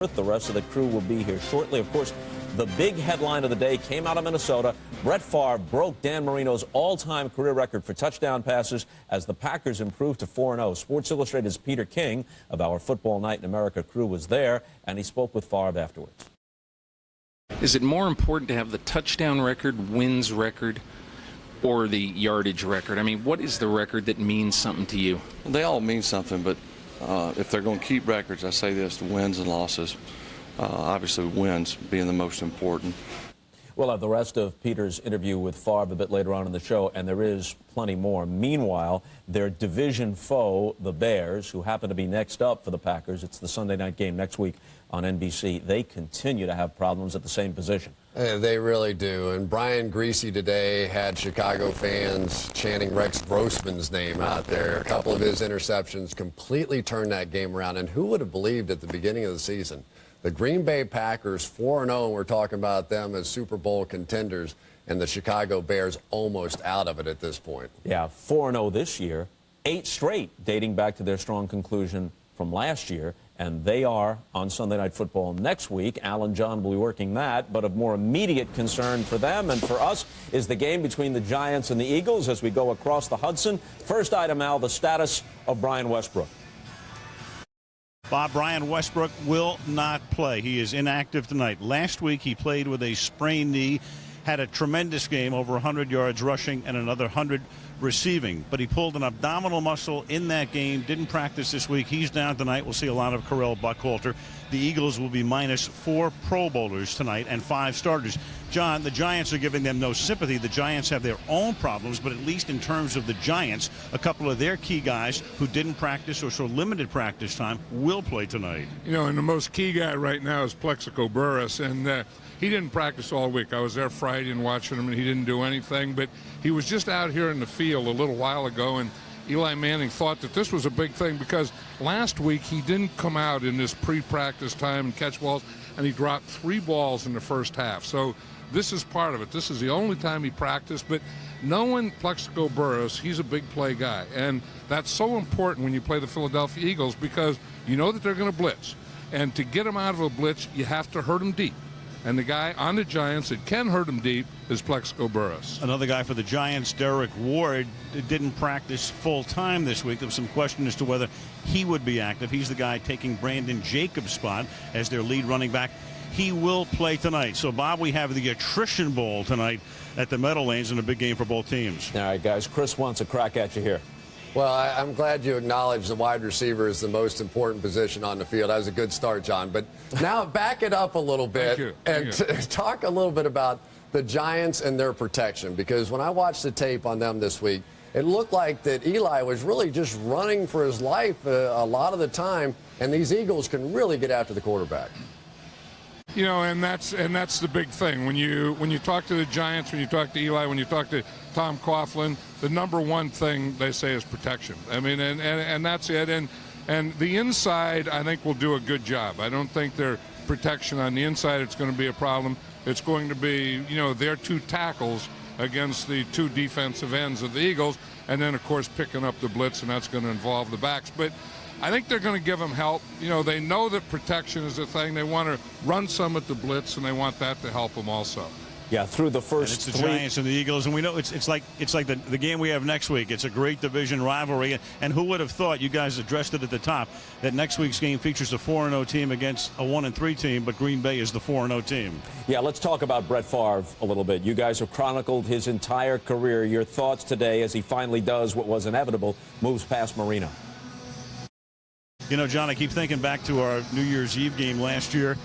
The rest of the crew will be here shortly. Of course, the big headline of the day came out of Minnesota. Brett Favre broke Dan Marino's all-time career record for touchdown passes as the Packers improved to 4-0. Sports Illustrated's Peter King of our Football Night in America crew was there, and he spoke with Favre afterwards. Is it more important to have the touchdown record, wins record, or the yardage record? I mean, what is the record that means something to you? They all mean something, but if they're going to keep records, I say this, the wins and losses. Obviously, wins being the most important. We'll have the rest of Peter's interview with Favre a bit later on in the show, and there is plenty more. Meanwhile, their division foe, the Bears, who happen to be next up for the Packers, it's the Sunday night game next week on NBC, they continue to have problems at the same position. They really do. And Brian Griese today had Chicago fans chanting Rex Grossman's name out there. A couple of his interceptions completely turned that game around. And who would have believed at the beginning of the season, the Green Bay Packers 4-0, and we're talking about them as Super Bowl contenders, and the Chicago Bears almost out of it at this point. Yeah, 4-0 this year, 8 straight dating back to their strong conclusion from last year. And they are on Sunday Night Football next week. Alan John will be working that. But of more immediate concern for them and for us is the game between the Giants and the Eagles as we go across the Hudson. First item, Al, the status of Brian Westbrook. Bob, Brian Westbrook will not play. He is inactive tonight. Last week he played with a sprained knee, had a tremendous game, over 100 yards rushing and another 100 receiving. But he pulled an abdominal muscle in that game, didn't practice this week. He's down tonight. We'll see a lot of Correll Buckhalter. The Eagles will be minus 4 Pro Bowlers tonight and 5 starters. John, the Giants are giving them no sympathy. The Giants have their own problems, but at least in terms of the Giants, a couple of their key guys who didn't practice or saw limited practice time will play tonight. You know, and the most key guy right now is Plexico Burress, and he didn't practice all week. I was there Friday and watching him, and he didn't do anything, but he was just out here in the field a little while ago, and Eli Manning thought that this was a big thing because last week he didn't come out in this pre-practice time and catch balls, and he dropped 3 balls in the first half. So this is part of it. This is the only time he practiced, but knowing Plexico Burress, he's a big play guy, and that's so important when you play the Philadelphia Eagles because you know that they're going to blitz, and to get them out of a blitz, you have to hurt them deep. And the guy on the Giants that can hurt him deep is Plexico Burress. Another guy for the Giants, Derek Ward, didn't practice full-time this week. There was some question as to whether he would be active. He's the guy taking Brandon Jacobs' spot as their lead running back. He will play tonight. So, Bob, we have the attrition bowl tonight at the Meadowlands in a big game for both teams. All right, guys, Chris wants a crack at you here. Well, I'm glad you acknowledge the wide receiver is the most important position on the field. That was a good start, John. But now back it up a little bit and talk a little bit about the Giants and their protection. Because when I watched the tape on them this week, it looked like that Eli was really just running for his life a lot of the time, and these Eagles can really get after the quarterback. You know, and that's the big thing. When you talk to the Giants, when you talk to Eli, when you talk to Tom Coughlin, the number one thing they say is protection. I mean, and that's it. And the inside, I think, will do a good job. I don't think their protection on the inside it's going to be a problem. It's going to be, you know, their 2 tackles against the 2 defensive ends of the Eagles, and then, of course, picking up the blitz, and that's going to involve the backs. But I think they're going to give them help. You know, they know that protection is a thing. They want to run some at the blitz, and they want that to help them also. Yeah, through the first it's the 3. Giants and the Eagles, and we know it's like the game we have next week. It's a great division rivalry, and who would have thought, you guys addressed it at the top, that next week's game features a 4-0 team against a 1-3 team, but Green Bay is the 4-0 team. Yeah, let's talk about Brett Favre a little bit. You guys have chronicled his entire career. Your thoughts today as he finally does what was inevitable, moves past Marino. You know, John, I keep thinking back to our New Year's Eve game last year.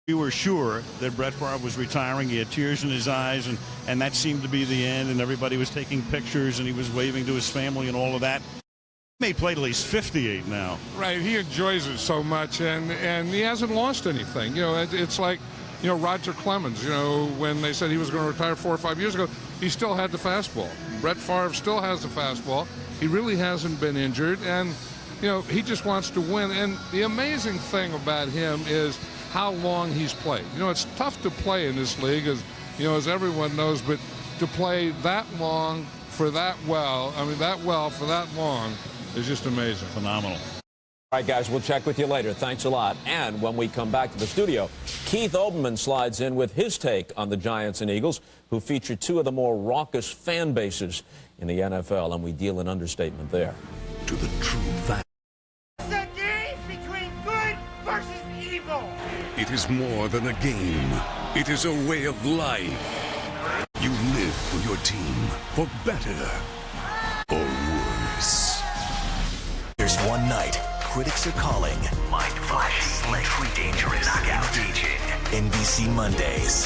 We were sure that Brett Favre was retiring. He had tears in his eyes, and that seemed to be the end, and everybody was taking pictures, and he was waving to his family and all of that. He may play till he's 58 now. Right, he enjoys it so much, and he hasn't lost anything. You know, it's like, you know, Roger Clemens, you know, when they said he was going to retire 4 or 5 years ago, he still had the fastball. Brett Favre still has the fastball. He really hasn't been injured, and, you know, he just wants to win. And the amazing thing about him is how long he's played. You know, it's tough to play in this league, as you know, as everyone knows, but to play that long for that well, for that long is just amazing. Phenomenal. All right, guys, we'll check with you later. Thanks a lot. And when we come back to the studio, Keith Olbermann slides in with his take on the Giants and Eagles, who feature two of the more raucous fan bases in the NFL, and we deal in understatement there. To the true fan. It's a game between good versus evil. It is more than a game. It is a way of life. You live for your team, for better or worse. There's one night critics are calling mind-flashy, electrically dangerous, knockout teaching. NBC Mondays.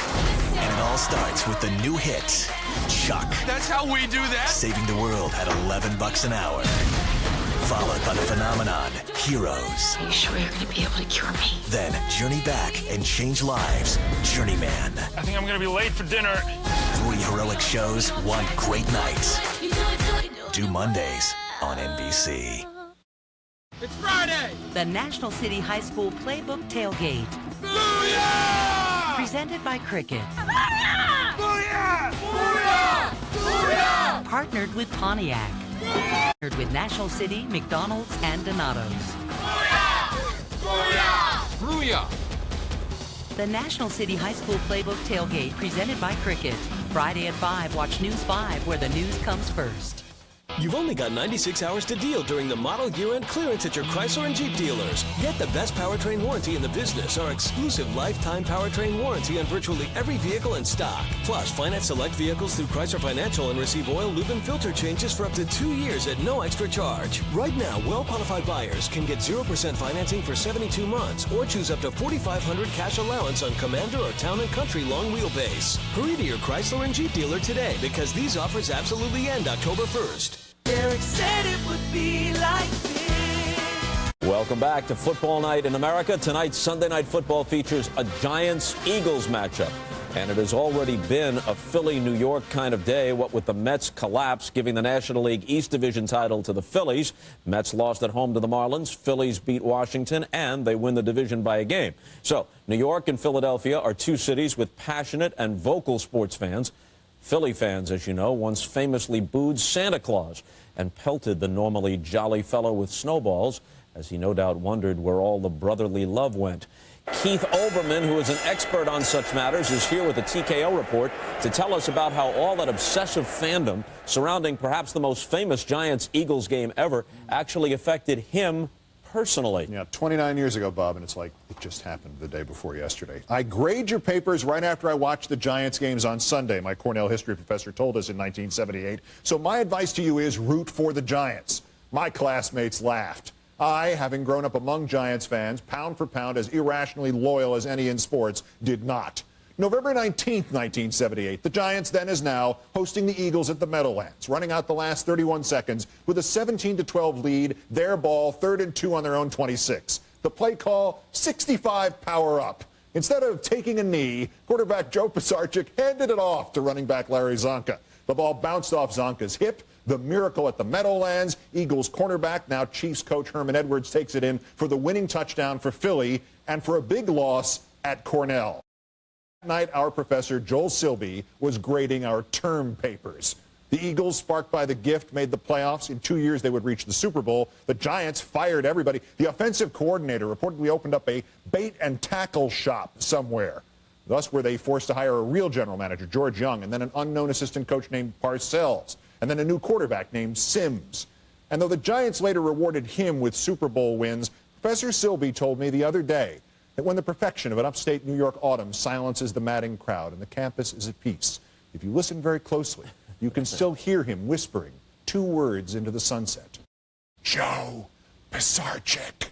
And it all starts with the new hit, Chuck. That's how we do that? Saving the world at $11 an hour. Followed by the phenomenon, Heroes. Are you sure you're going to be able to cure me? Then Journey Back and Change Lives, Journeyman. I think I'm going to be late for dinner. 3 heroic shows, one great night. Due Mondays on NBC. It's Friday. The National City High School Playbook Tailgate. Booyah! Presented by Cricket. Booyah! Booyah! Booyah! Booyah! Partnered with Pontiac. Partnered with National City, McDonald's, and Donato's. Booyah! Booyah! Booyah! The National City High School Playbook Tailgate presented by Cricket. Friday at 5, watch News 5, where the news comes first. You've only got 96 hours to deal during the model year-end clearance at your Chrysler and Jeep dealers. Get the best powertrain warranty in the business, our exclusive lifetime powertrain warranty on virtually every vehicle in stock. Plus, finance select vehicles through Chrysler Financial and receive oil, lube, and filter changes for up to 2 years at no extra charge. Right now, well-qualified buyers can get 0% financing for 72 months or choose up to $4,500 cash allowance on Commander or Town & Country long wheelbase. Hurry to your Chrysler and Jeep dealer today because these offers absolutely end October 1st. Derek said it would be like this. Welcome back to Football Night in America. Tonight's Sunday Night Football features a Giants-Eagles matchup. And it has already been a Philly-New York kind of day, what with the Mets' collapse giving the National League East Division title to the Phillies. Mets lost at home to the Marlins. Phillies beat Washington, and they win the division by a game. So New York and Philadelphia are two cities with passionate and vocal sports fans. Philly fans, as you know, once famously booed Santa Claus and pelted the normally jolly fellow with snowballs, as he no doubt wondered where all the brotherly love went. Keith Olbermann, who is an expert on such matters, is here with a TKO report to tell us about how all that obsessive fandom surrounding perhaps the most famous Giants-Eagles game ever actually affected him personally. Yeah, 29 years ago, Bob, and it's like it just happened the day before yesterday. I grade your papers right after I watched the Giants games on Sunday, my Cornell history professor told us in 1978. So my advice to you is root for the Giants. My classmates laughed. I, having grown up among Giants fans, pound for pound as irrationally loyal as any in sports, did not. November 19th, 1978, the Giants then as now hosting the Eagles at the Meadowlands, running out the last 31 seconds with a 17-12 lead, their ball, 3rd and 2 on their own 26. The play call, 65 power up. Instead of taking a knee, quarterback Joe Pisarcik handed it off to running back Larry Zonka. The ball bounced off Zonka's hip. The miracle at the Meadowlands. Eagles cornerback, now Chiefs coach Herman Edwards, takes it in for the winning touchdown for Philly and for a big loss at Cornell. That night, our professor, Joel Silby, was grading our term papers. The Eagles, sparked by the gift, made the playoffs. In 2 years, they would reach the Super Bowl. The Giants fired everybody. The offensive coordinator reportedly opened up a bait and tackle shop somewhere. Thus were they forced to hire a real general manager, George Young, and then an unknown assistant coach named Parcells, and then a new quarterback named Sims. And though the Giants later rewarded him with Super Bowl wins, Professor Silby told me the other day that when the perfection of an upstate New York autumn silences the madding crowd and the campus is at peace, if you listen very closely, you can still hear him whispering 2 words into the sunset. Joe Pisarcik.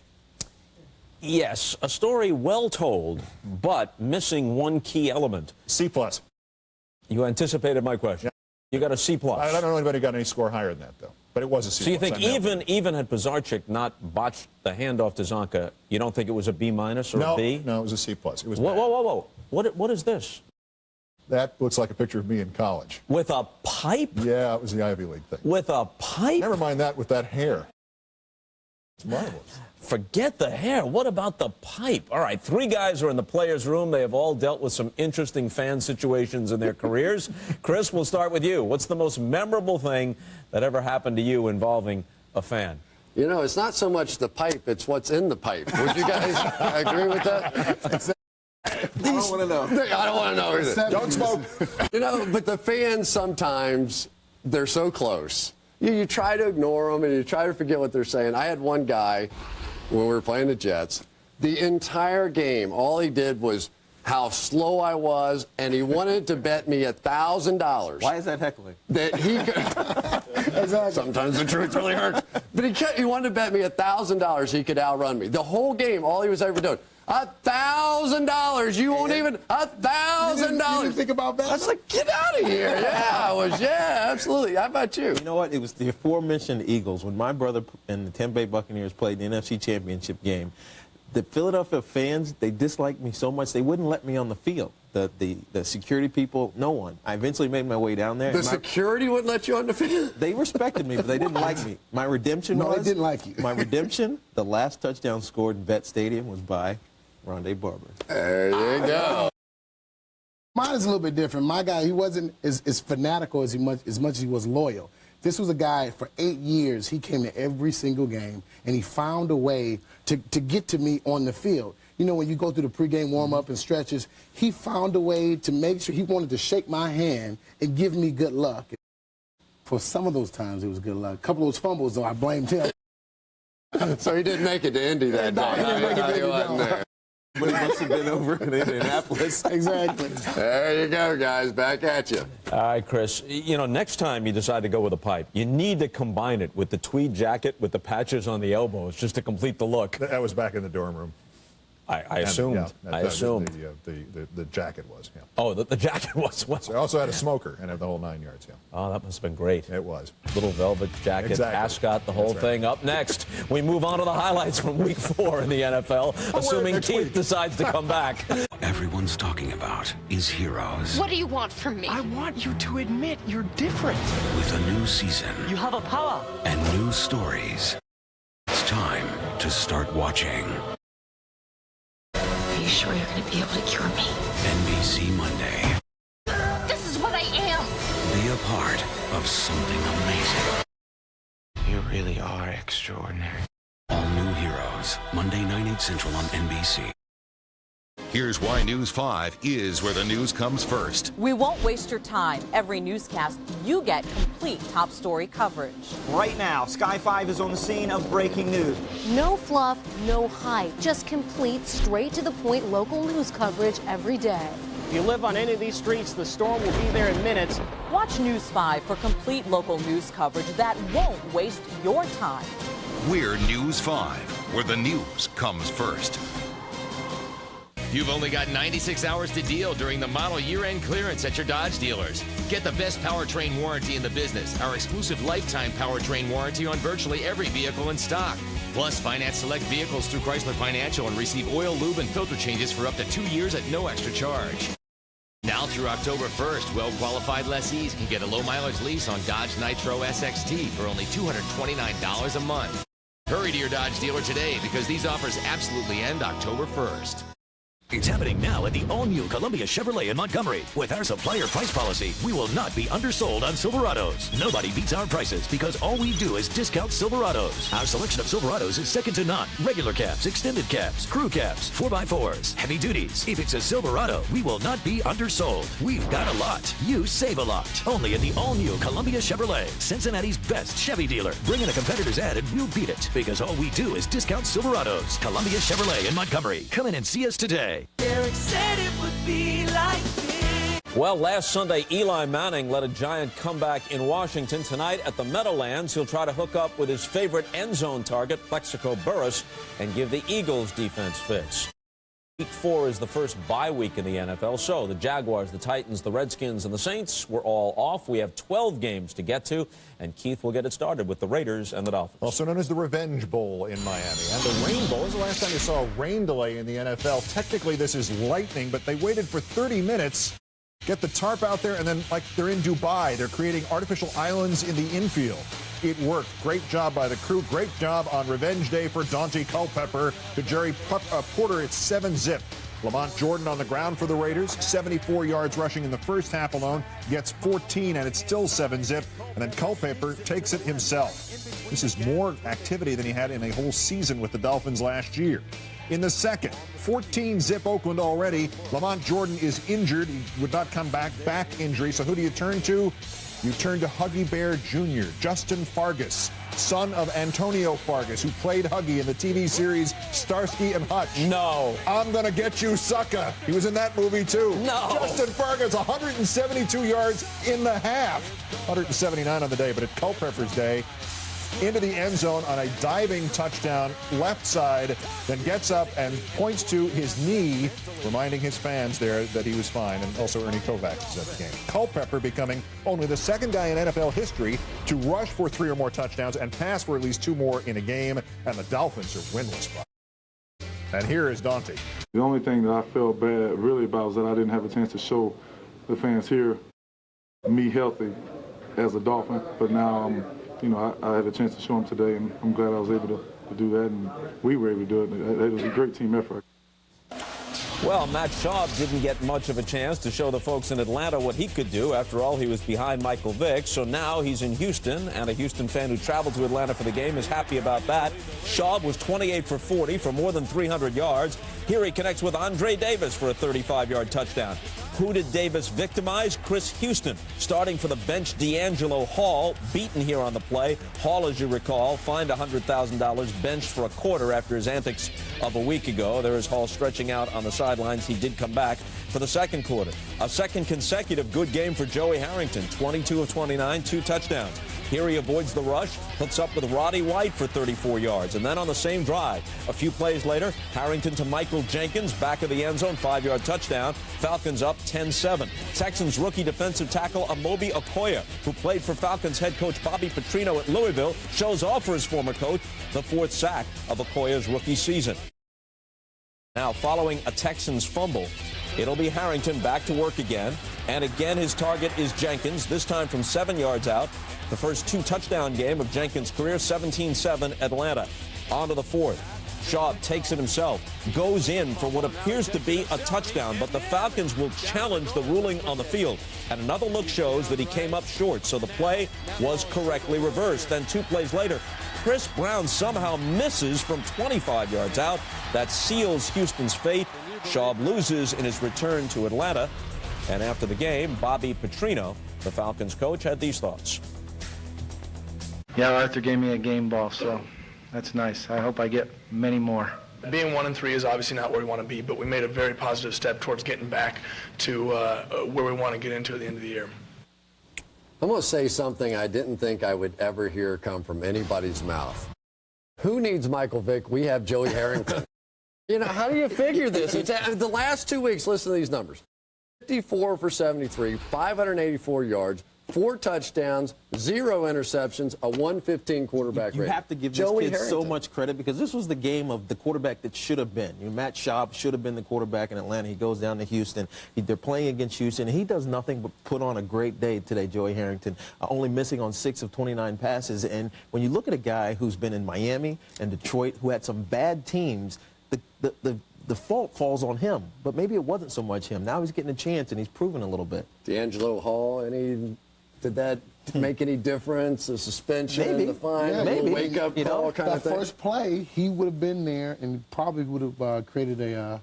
Yes, a story well told, but missing one key element. C+. You anticipated my question. You got a C+. I don't know anybody got any score higher than that, though. But it was a C+. So you think even had Pisarcik not botched the handoff to Zonka, you don't think it was a B- or a B? No, it was a C+. It was whoa. What is this? That looks like a picture of me in college. With a pipe? Yeah, it was the Ivy League thing. With a pipe? Never mind that with that hair. It's marvelous. Forget the hair. What about the pipe? All right, 3 guys are in the players' room. They have all dealt with some interesting fan situations in their careers. Chris, we'll start with you. What's the most memorable thing that ever happened to you involving a fan? You know, it's not so much the pipe, it's what's in the pipe. Would you guys agree with that? I don't want to know. I don't want to know either. Don't smoke. You know, but the fans sometimes, they're so close. You try to ignore them and you try to forget what they're saying. I had one guy when we were playing the Jets. The entire game, all he did was how slow I was, and he wanted to bet me $1,000. Why is that heckling? That he could. Sometimes the truth really hurts. But he wanted to bet me $1,000 he could outrun me. The whole game, all he was ever doing. $1,000. You won't even $1,000. You didn't think about that? I was like, get out of here. Yeah, I was. Yeah, absolutely. How about you? You know what? It was the aforementioned Eagles. When my brother and the Tampa Bay Buccaneers played the NFC Championship game, the Philadelphia fans, they disliked me so much they wouldn't let me on the field. The security people, no one. I eventually made my way down there. The security wouldn't let you on the field? They respected me, but they didn't like me. My redemption was... No, they didn't like you. My redemption, the last touchdown scored in Vet Stadium was by Rondé Barber. There you go. Mine is a little bit different. My guy, he wasn't as fanatical as much as he was loyal. This was a guy, for 8 years, he came to every single game, and he found a way to get to me on the field. You know, when you go through the pregame warm-up and stretches, he found a way to make sure he wanted to shake my hand and give me good luck. For some of those times, it was good luck. A couple of those fumbles, though, I blamed him. So he didn't make it to Indy that day. He didn't make it to Indy, no. But it must have been over in Indianapolis. Exactly. There you go, guys. Back at you. All right, Chris. You know, next time you decide to go with a pipe, you need to combine it with the tweed jacket with the patches on the elbows just to complete the look. That was back in the dorm room. I assumed. I assumed. The jacket was, yeah. Oh, the jacket was. Well. So I also had a smoker and had the whole 9 yards, yeah. Oh, that must have been great. It was. Little velvet jacket, Exactly. ascot, the whole thing. Up next, we move on to the highlights from Week 4 in the NFL, assuming Keith decides to come back. Everyone's talking about is Heroes. What do you want from me? I want you to admit you're different. With a new season You have a power. and new stories. It's time to start watching. Are you sure you're going to be able to cure me? NBC Monday. This is what I am. Be a part of something amazing. You really are extraordinary. All new Heroes. Monday, 9, 8 Central on NBC. Here's why News 5 is where the news comes first. We won't waste your time. Every newscast, you get complete top story coverage. Right now, Sky 5 is on the scene of breaking news. No fluff, no hype, just complete, straight to the point local news coverage every day. If you live on any of these streets, the storm will be there in minutes. Watch News 5 for complete local news coverage that won't waste your time. We're News 5, where the news comes first. You've only got 96 hours to deal during the model year-end clearance at your Dodge dealers. Get the best powertrain warranty in the business, our exclusive lifetime powertrain warranty on virtually every vehicle in stock. Plus, finance select vehicles through Chrysler Financial and receive oil, lube, and filter changes for up to 2 years at no extra charge. Now through October 1st, well-qualified lessees can get a low-mileage lease on Dodge Nitro SXT for only $229 a month. Hurry to your Dodge dealer today because these offers absolutely end October 1st. It's happening now at the all-new Columbia Chevrolet in Montgomery. With our supplier price policy, we will not be undersold on Silverados. Nobody beats our prices because all we do is discount Silverados. Our selection of Silverados is second to none. Regular cabs, extended cabs, crew cabs, 4x4s, heavy duties. If it's a Silverado, we will not be undersold. We've got a lot. You save a lot. Only at the all-new Columbia Chevrolet, Cincinnati's best Chevy dealer. Bring in a competitor's ad and we'll beat it because all we do is discount Silverados. Columbia Chevrolet in Montgomery. Come in and see us today. Derek said it would be like this. Well, last Sunday, Eli Manning led a giant comeback in Washington. Tonight at the Meadowlands, he'll try to hook up with his favorite end zone target, Plexico Burress, and give the Eagles defense fits. Week 4 is the first bye week in the NFL, so the Jaguars, the Titans, the Redskins, and the Saints were all off. We have 12 games to get to, and Keith will get it started with the Raiders and the Dolphins. Also known as the Revenge Bowl in Miami. And the Rain Bowl is the last time you saw a rain delay in the NFL. Technically, this is lightning, but they waited for 30 minutes, get the tarp out there, and then, like they're in Dubai, they're creating artificial islands in the infield. It worked. Great job by the crew. Great job on Revenge Day for Dante Culpepper to Jerry Porter. It's 7-zip. Lamont Jordan on the ground for the Raiders, 74 yards rushing in the first half alone, gets 14, and it's still 7-zip. And then Culpepper takes it himself. This is more activity than he had in a whole season with the Dolphins last year. In the second, 14-zip Oakland already. Lamont Jordan is injured. He would not come back injury. So who do you turn to? You turn to Huggy Bear Jr., Justin Fargas, son of Antonio Fargas, who played Huggy in the TV series Starsky and Hutch. No. I'm gonna get you, sucker. He was in that movie, too. No. Justin Fargas, 172 yards in the half. 179 on the day, but at Culpepper's day, into the end zone on a diving touchdown, left side, then gets up and points to his knee, reminding his fans there that he was fine, and also Ernie Kovacs is at the game. Culpepper becoming only the second guy in NFL history to rush for 3 or more touchdowns and pass for at least 2 more in a game, and the Dolphins are winless. And here is Dante. The only thing that I felt bad really about was that I didn't have a chance to show the fans here me healthy as a Dolphin, but now I had a chance to show them today, and I'm glad I was able to do that, and we were able to do it. It was a great team effort. Well, Matt Schaub didn't get much of a chance to show the folks in Atlanta what he could do. After all, he was behind Michael Vick, so now he's in Houston, and a Houston fan who traveled to Atlanta for the game is happy about that. Schaub was 28 for 40 for more than 300 yards. Here he connects with Andre Davis for a 35-yard touchdown. Who did Davis victimize? Chris Houston. Starting for the bench, D'Angelo Hall, beaten here on the play. Hall, as you recall, fined $100,000, benched for a quarter after his antics of a week ago. There is Hall stretching out on the sidelines. He did come back for the second quarter. A second consecutive good game for Joey Harrington, 22 of 29, 2 touchdowns. Here he avoids the rush, hooks up with Roddy White for 34 yards. And then on the same drive, a few plays later, Harrington to Michael Jenkins, back of the end zone, 5-yard touchdown. Falcons up 10-7. Texans rookie defensive tackle Amobi Okoye, who played for Falcons head coach Bobby Petrino at Louisville, shows off for his former coach, the 4th sack of Okoye's rookie season. Now, following a Texans fumble, it'll be Harrington back to work again. And again, his target is Jenkins, this time from 7 yards out. The first 2-touchdown game of Jenkins' career, 17-7 Atlanta. On to the 4th. Schaub takes it himself, goes in for what appears to be a touchdown, but the Falcons will challenge the ruling on the field. And another look shows that he came up short, so the play was correctly reversed. Then 2 plays later, Chris Brown somehow misses from 25 yards out. That seals Houston's fate. Schaub loses in his return to Atlanta. And after the game, Bobby Petrino, the Falcons coach, had these thoughts. Yeah, Arthur gave me a game ball, so that's nice. I hope I get many more. Being 1-3 is obviously not where we want to be, but we made a very positive step towards getting back to where we want to get into at the end of the year. I'm going to say something I didn't think I would ever hear come from anybody's mouth. Who needs Michael Vick? We have Joey Harrington. How do you figure this? It's the last 2 weeks, listen to these numbers. 54 for 73, 584 yards, 4 touchdowns, 0 interceptions, a 115 quarterback rating. You have to give this kid so much credit because this was the game of the quarterback that should have been. Matt Schaub should have been the quarterback in Atlanta. He goes down to Houston. They're playing against Houston. He does nothing but put on a great day today, Joey Harrington, only missing on 6 of 29 passes. And when you look at a guy who's been in Miami and Detroit, who had some bad teams, the fault falls on him, but maybe it wasn't so much him. Now he's getting a chance, and he's proven a little bit. D'Angelo Hall, did that make any difference? The suspension, the fine, yeah, maybe. Wake-up call kind of thing? That first play, he would have been there and probably would have created a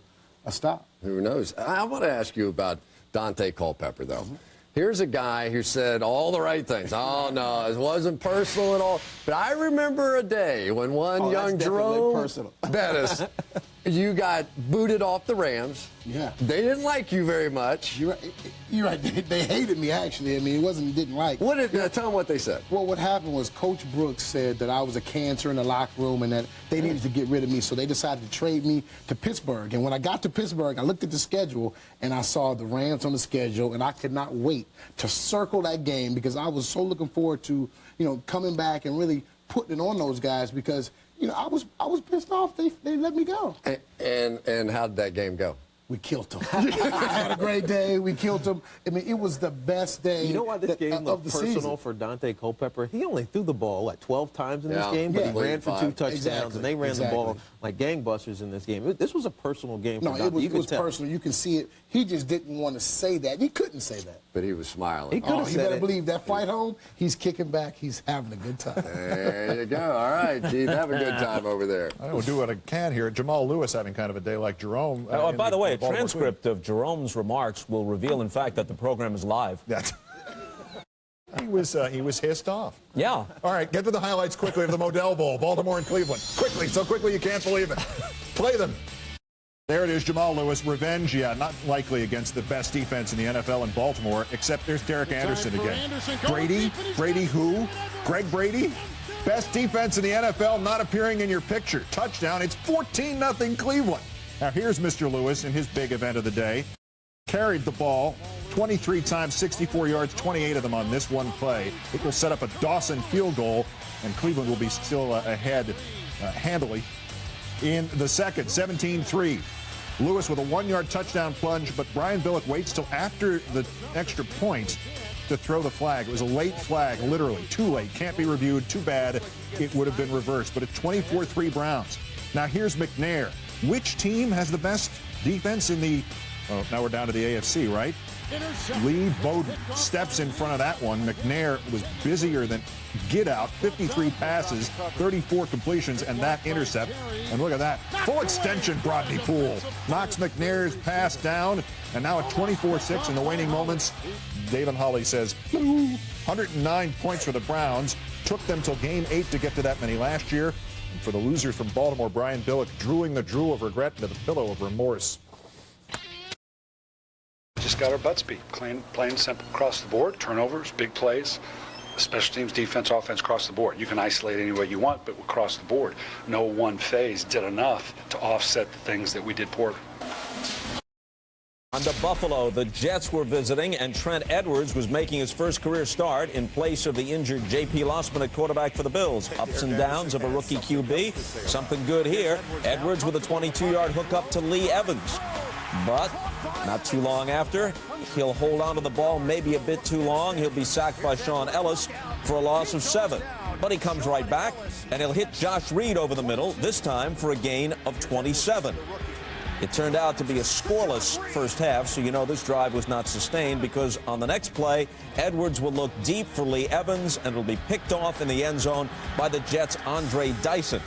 stop. Who knows? I want to ask you about Dante Culpepper, though. Here's a guy who said all the right things. Oh, no, it wasn't personal at all. But I remember a day when young Jerome Bettis, you got booted off the Rams. Yeah. They didn't like you very much. You're right. They hated me, actually. I mean, didn't like. Tell them what they said. Well, what happened was Coach Brooks said that I was a cancer in the locker room and that they needed to get rid of me, so they decided to trade me to Pittsburgh. And when I got to Pittsburgh, I looked at the schedule, and I saw the Rams on the schedule, and I could not wait to circle that game because I was so looking forward to, coming back and really putting it on those guys because, I was pissed off. They let me go. And how did that game go? We killed him. Had a great day. We killed him. I mean, it was the best day. You know why this game looked personal season. for Dante Culpepper? He only threw the ball, 12 times in this game, but he ran for 2 touchdowns, and they ran the ball like gangbusters in this game. This was a personal game for Dante. No, it was personal. You can see it. He just didn't want to say that. He couldn't say that. But he was smiling. He could have said better believe that flight home, he's kicking back. He's having a good time. There you go. All right, Keith, have a good time over there. I will do what I can here. Jamal Lewis having kind of a day like Jerome. By the way, a transcript of Jerome's remarks will reveal, in fact, that the program is live. He was hissed off. Yeah. All right, get to the highlights quickly of the Modell Bowl, Baltimore and Cleveland. Quickly, so quickly you can't believe it. Play them. There it is, Jamal Lewis. Revenge, not likely against the best defense in the NFL in Baltimore, except there's Derek Anderson again. Brady? Brady who? Greg Brady? Best defense in the NFL not appearing in your picture. Touchdown. It's 14-0 Cleveland. Now here's Mr. Lewis in his big event of the day. Carried the ball 23 times, 64 yards, 28 of them on this one play. It will set up a Dawson field goal, and Cleveland will be still ahead handily in the second, 17-3. Lewis with a 1-yard touchdown plunge, but Brian Billick waits till after the extra point to throw the flag. It was a late flag, literally. Too late. Can't be reviewed. Too bad. It would have been reversed. But it's 24-3 Browns. Now here's McNair. Which team has the best defense in the... Oh, now we're down to the AFC, right? Lee Bowden steps in front of that one. McNair was busier than get out. 53 passes, 34 completions, and that intercept. And look at that. Full extension, Brodney Poole. Knocks McNair's pass down. And now at 24-6 in the waning moments, David Hawley says, 109 points for the Browns. Took them till game 8 to get to that many last year. And for the losers from Baltimore, Brian Billick drooling the drool of regret into the pillow of remorse. Just got our butts beat. Plain and simple across the board. Turnovers, big plays, special teams, defense, offense across the board. You can isolate any way you want, but across the board, no one phase did enough to offset the things that we did poorly. On to Buffalo, the Jets were visiting, and Trent Edwards was making his first career start in place of the injured J.P. Lossman at quarterback for the Bills. Ups and downs of a rookie QB. Something good here. Edwards with a 22-yard hookup to Lee Evans. But not too long after, he'll hold on to the ball maybe a bit too long. He'll be sacked by Sean Ellis for a loss of 7. But he comes right back, and he'll hit Josh Reed over the middle, this time for a gain of 27. It turned out to be a scoreless first half, so you know this drive was not sustained because on the next play, Edwards will look deep for Lee Evans and will be picked off in the end zone by the Jets' Andre Dyson.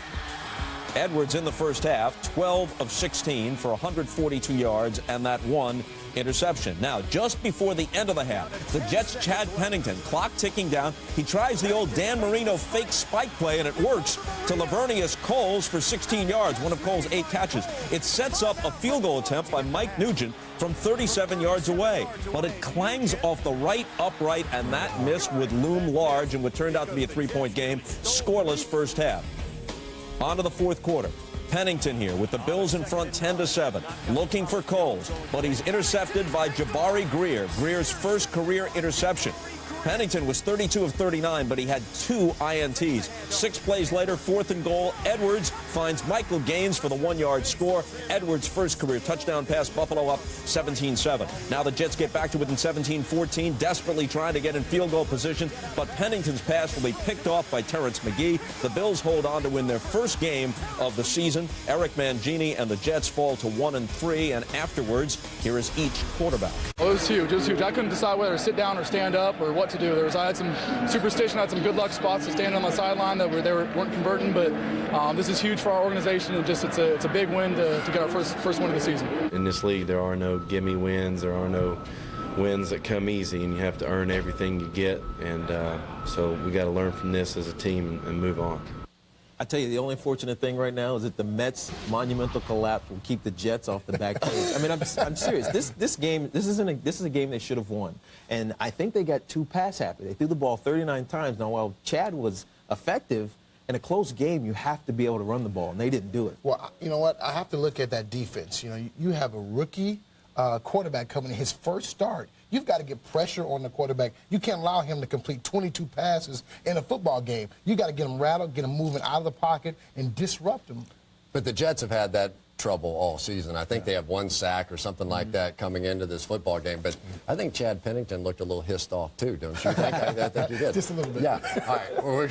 Edwards in the first half, 12 of 16 for 142 yards and that 1 interception. Now, just before the end of the half, the Jets' Chad Pennington, clock ticking down. He tries the old Dan Marino fake spike play, and it works to Lavernius Coles for 16 yards, one of Coles' 8 catches. It sets up a field goal attempt by Mike Nugent from 37 yards away, but it clangs off the right upright, and that miss would loom large in what turned out to be a 3-point game. Scoreless first half. On to the fourth quarter. Pennington here with the Bills in front 10-7, looking for Coles, but he's intercepted by Jabari Greer. Greer's first career interception. Pennington was 32 of 39, but he had 2 INTs. 6 plays later, 4th and goal. Edwards finds Michael Gaines for the 1-yard score. Edwards' first career touchdown pass, Buffalo up 17-7. Now the Jets get back to within 17-14, desperately trying to get in field goal position, but Pennington's pass will be picked off by Terrence McGee. The Bills hold on to win their first game of the season. Eric Mangini and the Jets fall to 1-3, and afterwards, here is each quarterback. Well, it was huge. It was huge. I couldn't decide whether to sit down or stand up or what to do. I had some superstition, I had some good luck spots to stand on the sideline that weren't converting, but this is huge for our organization, and just it's a big win to get our first win of the season. In this league, there are no gimme wins. There are no wins that come easy, and you have to earn everything you get. And so we got to learn from this as a team and move on. I tell you, the only fortunate thing right now is that the Mets' monumental collapse will keep the Jets off the back page. I mean, I'm serious. This is a game they should have won, and I think they got too pass happy. They threw the ball 39 times. Now, while Chad was effective in a close game, you have to be able to run the ball, and they didn't do it. Well, you know what? I have to look at that defense. You know, you have a rookie quarterback coming in his first start. You've got to get pressure on the quarterback. You can't allow him to complete 22 passes in a football game. You got to get him rattled, get him moving out of the pocket, and disrupt him. But the Jets have had that trouble all season. I think they have 1 sack or something like that coming into this football game. But I think Chad Pennington looked a little hissed off, too, don't you think? I think he did. Just a little bit. Yeah. All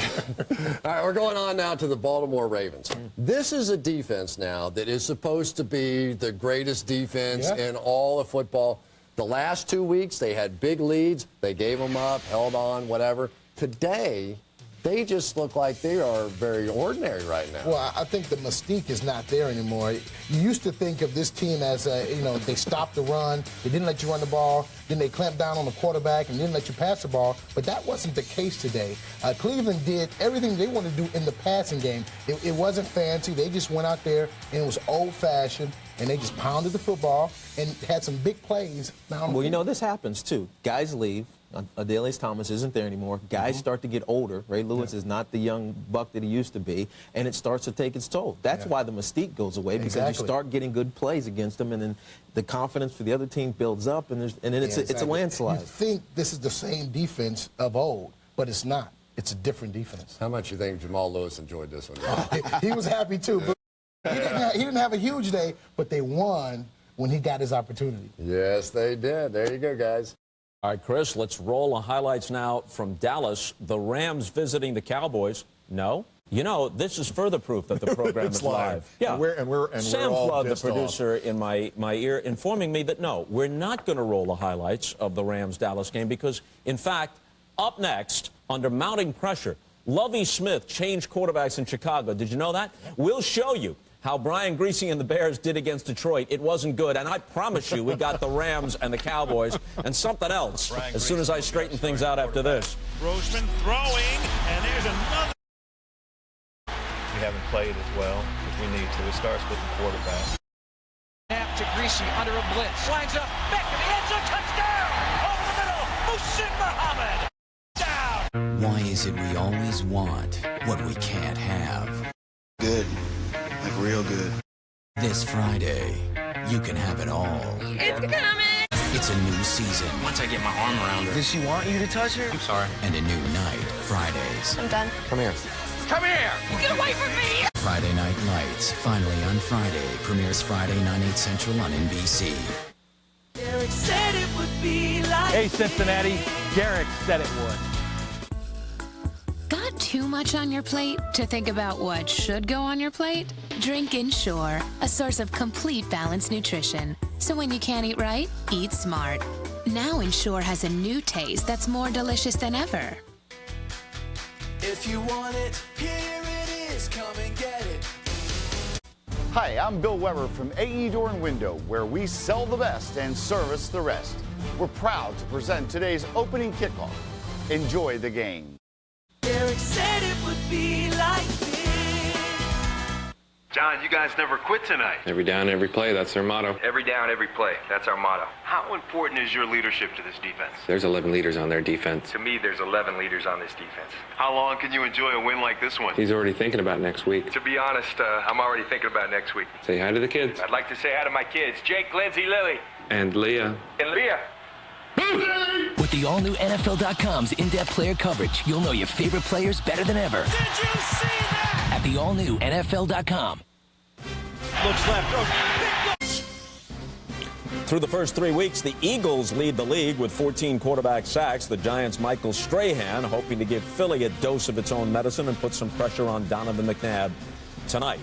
right, we're going on now to the Baltimore Ravens. This is a defense now that is supposed to be the greatest defense in all of football. The last 2 weeks, they had big leads. They gave them up, held on, whatever. Today, they just look like they are very ordinary right now. Well, I think the mystique is not there anymore. You used to think of this team as, they stopped the run, they didn't let you run the ball, then they clamped down on the quarterback and didn't let you pass the ball, but that wasn't the case today. Cleveland did everything they wanted to do in the passing game. It wasn't fancy. They just went out there, and it was old-fashioned, and they just pounded the football and had some big plays. Well, this happens, too. Guys leave. Adelius Thomas isn't there anymore. Guys start to get older. Ray Lewis is not the young buck that he used to be, and it starts to take its toll. That's why the mystique goes away, because you start getting good plays against them, and then the confidence for the other team builds up, and then it's a landslide. You think this is the same defense of old, but it's not. It's a different defense. How much you think Jamal Lewis enjoyed this one? He was happy, too. But he didn't have a huge day, but they won when he got his opportunity. Yes, they did. There you go, guys. All right, Chris, let's roll the highlights now from Dallas. The Rams visiting the Cowboys. No. This is further proof that the program is live. Yeah. And Sam we're all Flood, the pissed off. producer, in my ear, informing me that, no, we're not going to roll the highlights of the Rams-Dallas game because, in fact, up next, under mounting pressure, Lovie Smith changed quarterbacks in Chicago. Did you know that? We'll show you how Brian Griese and the Bears did against Detroit. It wasn't good, and I promise you we got the Rams and the Cowboys and something else as soon as I straighten things out after this. Grossman throwing, and there's another. We haven't played as well as we need to. It starts with the quarterback. Snap to Griese under a blitz. Lines up, back to the end zone, touchdown! Over the middle, Muhsin Muhammad! Down! Why is it we always want what we can't have? Good. Like real good. This Friday, you can have it all. It's coming! It's a new season. Once I get my arm around her. Does she want you to touch her? I'm sorry. And a new night, Fridays. I'm done. Come here. Come here! Get away from me! Friday Night Lights, finally on Friday. Premieres Friday, 9/8 Central on NBC. Derek said it would be like Hey, Cincinnati. Derek said it would. Got too much on your plate to think about what should go on your plate? Drink Ensure, a source of complete balanced nutrition. So when you can't eat right, eat smart. Now Ensure has a new taste that's more delicious than ever. If you want it, here it is, come and get it. Hi, I'm Bill Weber from AE Door and Window, where we sell the best and service the rest. We're proud to present today's opening kickoff. Enjoy the game. Derek said it would be like this. John, you guys never quit tonight. Every down, every play, that's their motto. Every down, every play. That's our motto. How important is your leadership to this defense? There's 11 leaders on their defense. To me, there's 11 leaders on this defense. How long can you enjoy a win like this one? He's already thinking about next week. To be honest, I'm already thinking about next week. Say hi to the kids. I'd like to say hi to my kids, Jake, Lindsay, Lily. And Leah. And Leah. With the all-new NFL.com's in-depth player coverage, you'll know your favorite players better than ever. Did you see that? At the all-new NFL.com. Looks left. Through the first 3 weeks, the Eagles lead the league with 14 quarterback sacks. The Giants' Michael Strahan hoping to give Philly a dose of its own medicine and put some pressure on Donovan McNabb tonight.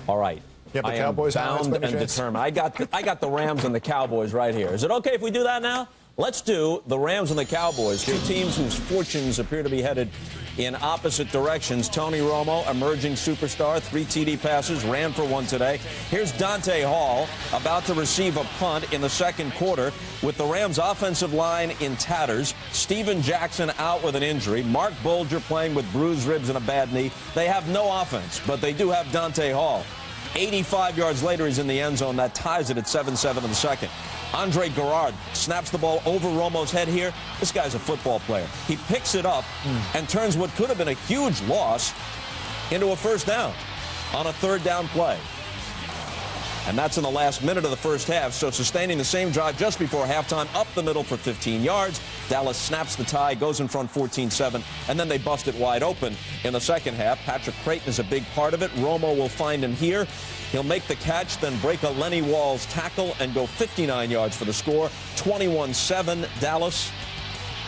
All right. Yeah, the I Cowboys am bound and determined. I got the Rams and the Cowboys right here. Is it okay if we do that now? Let's do the Rams and the Cowboys, two teams whose fortunes appear to be headed in opposite directions. Tony Romo, emerging superstar, 3 TD passes, ran for 1 today. Here's Dante Hall about to receive a punt in the second quarter with the Rams' offensive line in tatters. Steven Jackson out with an injury. Mark Bulger playing with bruised ribs and a bad knee. They have no offense, but they do have Dante Hall. 85 yards later, he's in the end zone. That ties it at 7-7 in the second. Andre Garrard snaps the ball over Romo's head here. This guy's a football player. He picks it up and turns what could have been a huge loss into a first down on a third down play. And that's in the last minute of the first half. So sustaining the same drive just before halftime, up the middle for 15 yards. Dallas snaps the tie, goes in front 14-7, and then they bust it wide open in the second half. Patrick Creighton is a big part of it. Romo will find him here. He'll make the catch, then break a Lenny Walls tackle and go 59 yards for the score. 21-7 Dallas.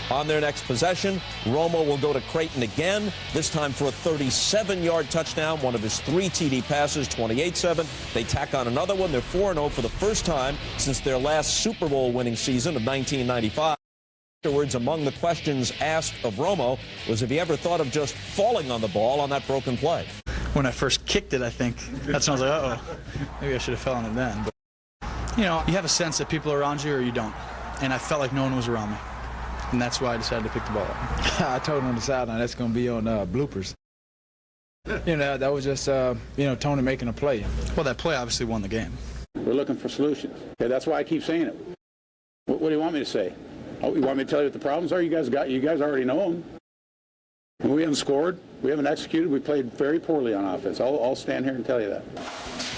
On their next possession, Romo will go to Creighton again, this time for a 37-yard touchdown, one of his 3 TD passes, 28-7. They tack on another one. They're 4-0 for the first time since their last Super Bowl winning season of 1995. Afterwards, among the questions asked of Romo was if he ever thought of just falling on the ball on that broken play. When I first kicked it, I think, that's when I was like, uh-oh, maybe I should have fell on it then. But, you know, you have a sense that people are around you or you don't. And I felt like no one was around me. And that's why I decided to pick the ball up. I told him on the sideline that's going to be on bloopers. You know, that was just, you know, Tony making a play. Well, that play obviously won the game. We're looking for solutions. Okay, that's why I keep saying it. What do you want me to say? Oh, you want me to tell you what the problems are? You guys already know them. We haven't scored. We haven't executed. We played very poorly on offense. I'll stand here and tell you that.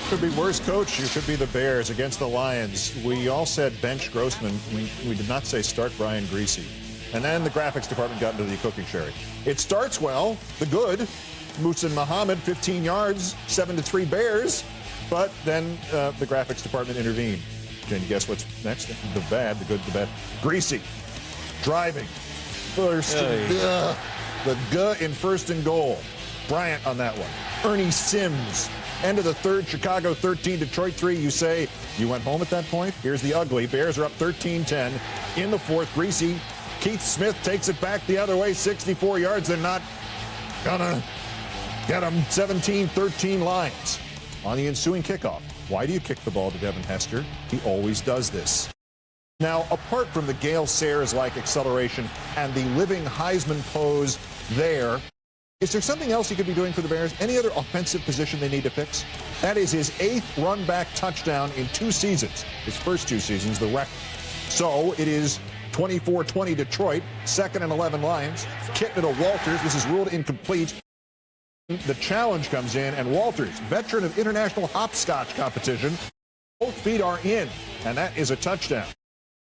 Could be worse, Coach. You could be the Bears against the Lions. We all said bench Grossman. We did not say start Brian Griese. And then the graphics department got into the cooking sherry. It starts well, the good. Muhsin Muhammad, 15 yards, 7-3 Bears. But then the graphics department intervened. Can you guess what's next? The bad, the good, the bad. Griese, driving. First, the G in first and goal. Bryant on that one. Ernie Sims. End of the third, Chicago 13, Detroit 3. You say you went home at that point? Here's the ugly. Bears are up 13-10 in the fourth. Griese, Keith Smith takes it back the other way, 64 yards. They're not gonna get them. 17-13 Lions. On the ensuing kickoff, why do you kick the ball to Devin Hester? He always does this. Now, apart from the Gale Sayers-like acceleration and the living Heisman pose there, is there something else he could be doing for the Bears? Any other offensive position they need to fix? That is his 8th run-back touchdown in 2 seasons. His first 2 seasons, the record. So it is 24-20 Detroit, 2nd and 11 Lions. Kitten to Walters. This is ruled incomplete. The challenge comes in, and Walters, veteran of international hopscotch competition, both feet are in, and that is a touchdown.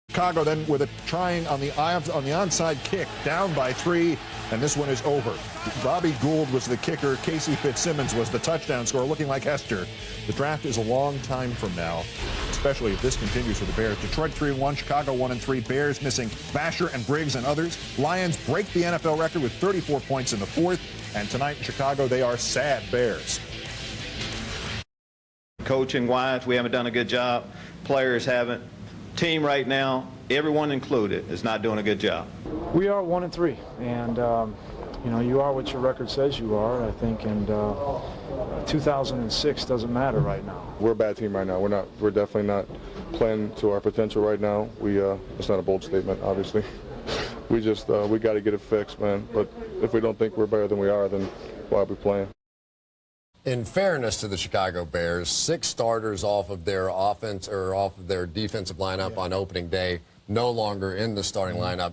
Chicago then with a trying on the onside kick, down by 3, and this one is over. Bobby Gould was the kicker. Casey Fitzsimmons was the touchdown scorer, looking like Hester. The draft is a long time from now, especially if this continues for the Bears. Detroit 3-1, Chicago 1-3. Bears missing Basher and Briggs and others. Lions break the NFL record with 34 points in the fourth, and tonight in Chicago they are sad Bears. Coaching-wise, we haven't done a good job. Players haven't. Team right now, everyone included, is not doing a good job. We are 1-3, and you know, you are what your record says you are, I think, and 2006 doesn't matter right now. We're a bad team right now. We're definitely not playing to our potential right now. It's not a bold statement, obviously. We just we got to get it fixed, man. But if we don't think we're better than we are, then why are we playing? In fairness to the Chicago Bears, 6 starters off of their offense or off of their defensive lineup on opening day, no longer in the starting lineup.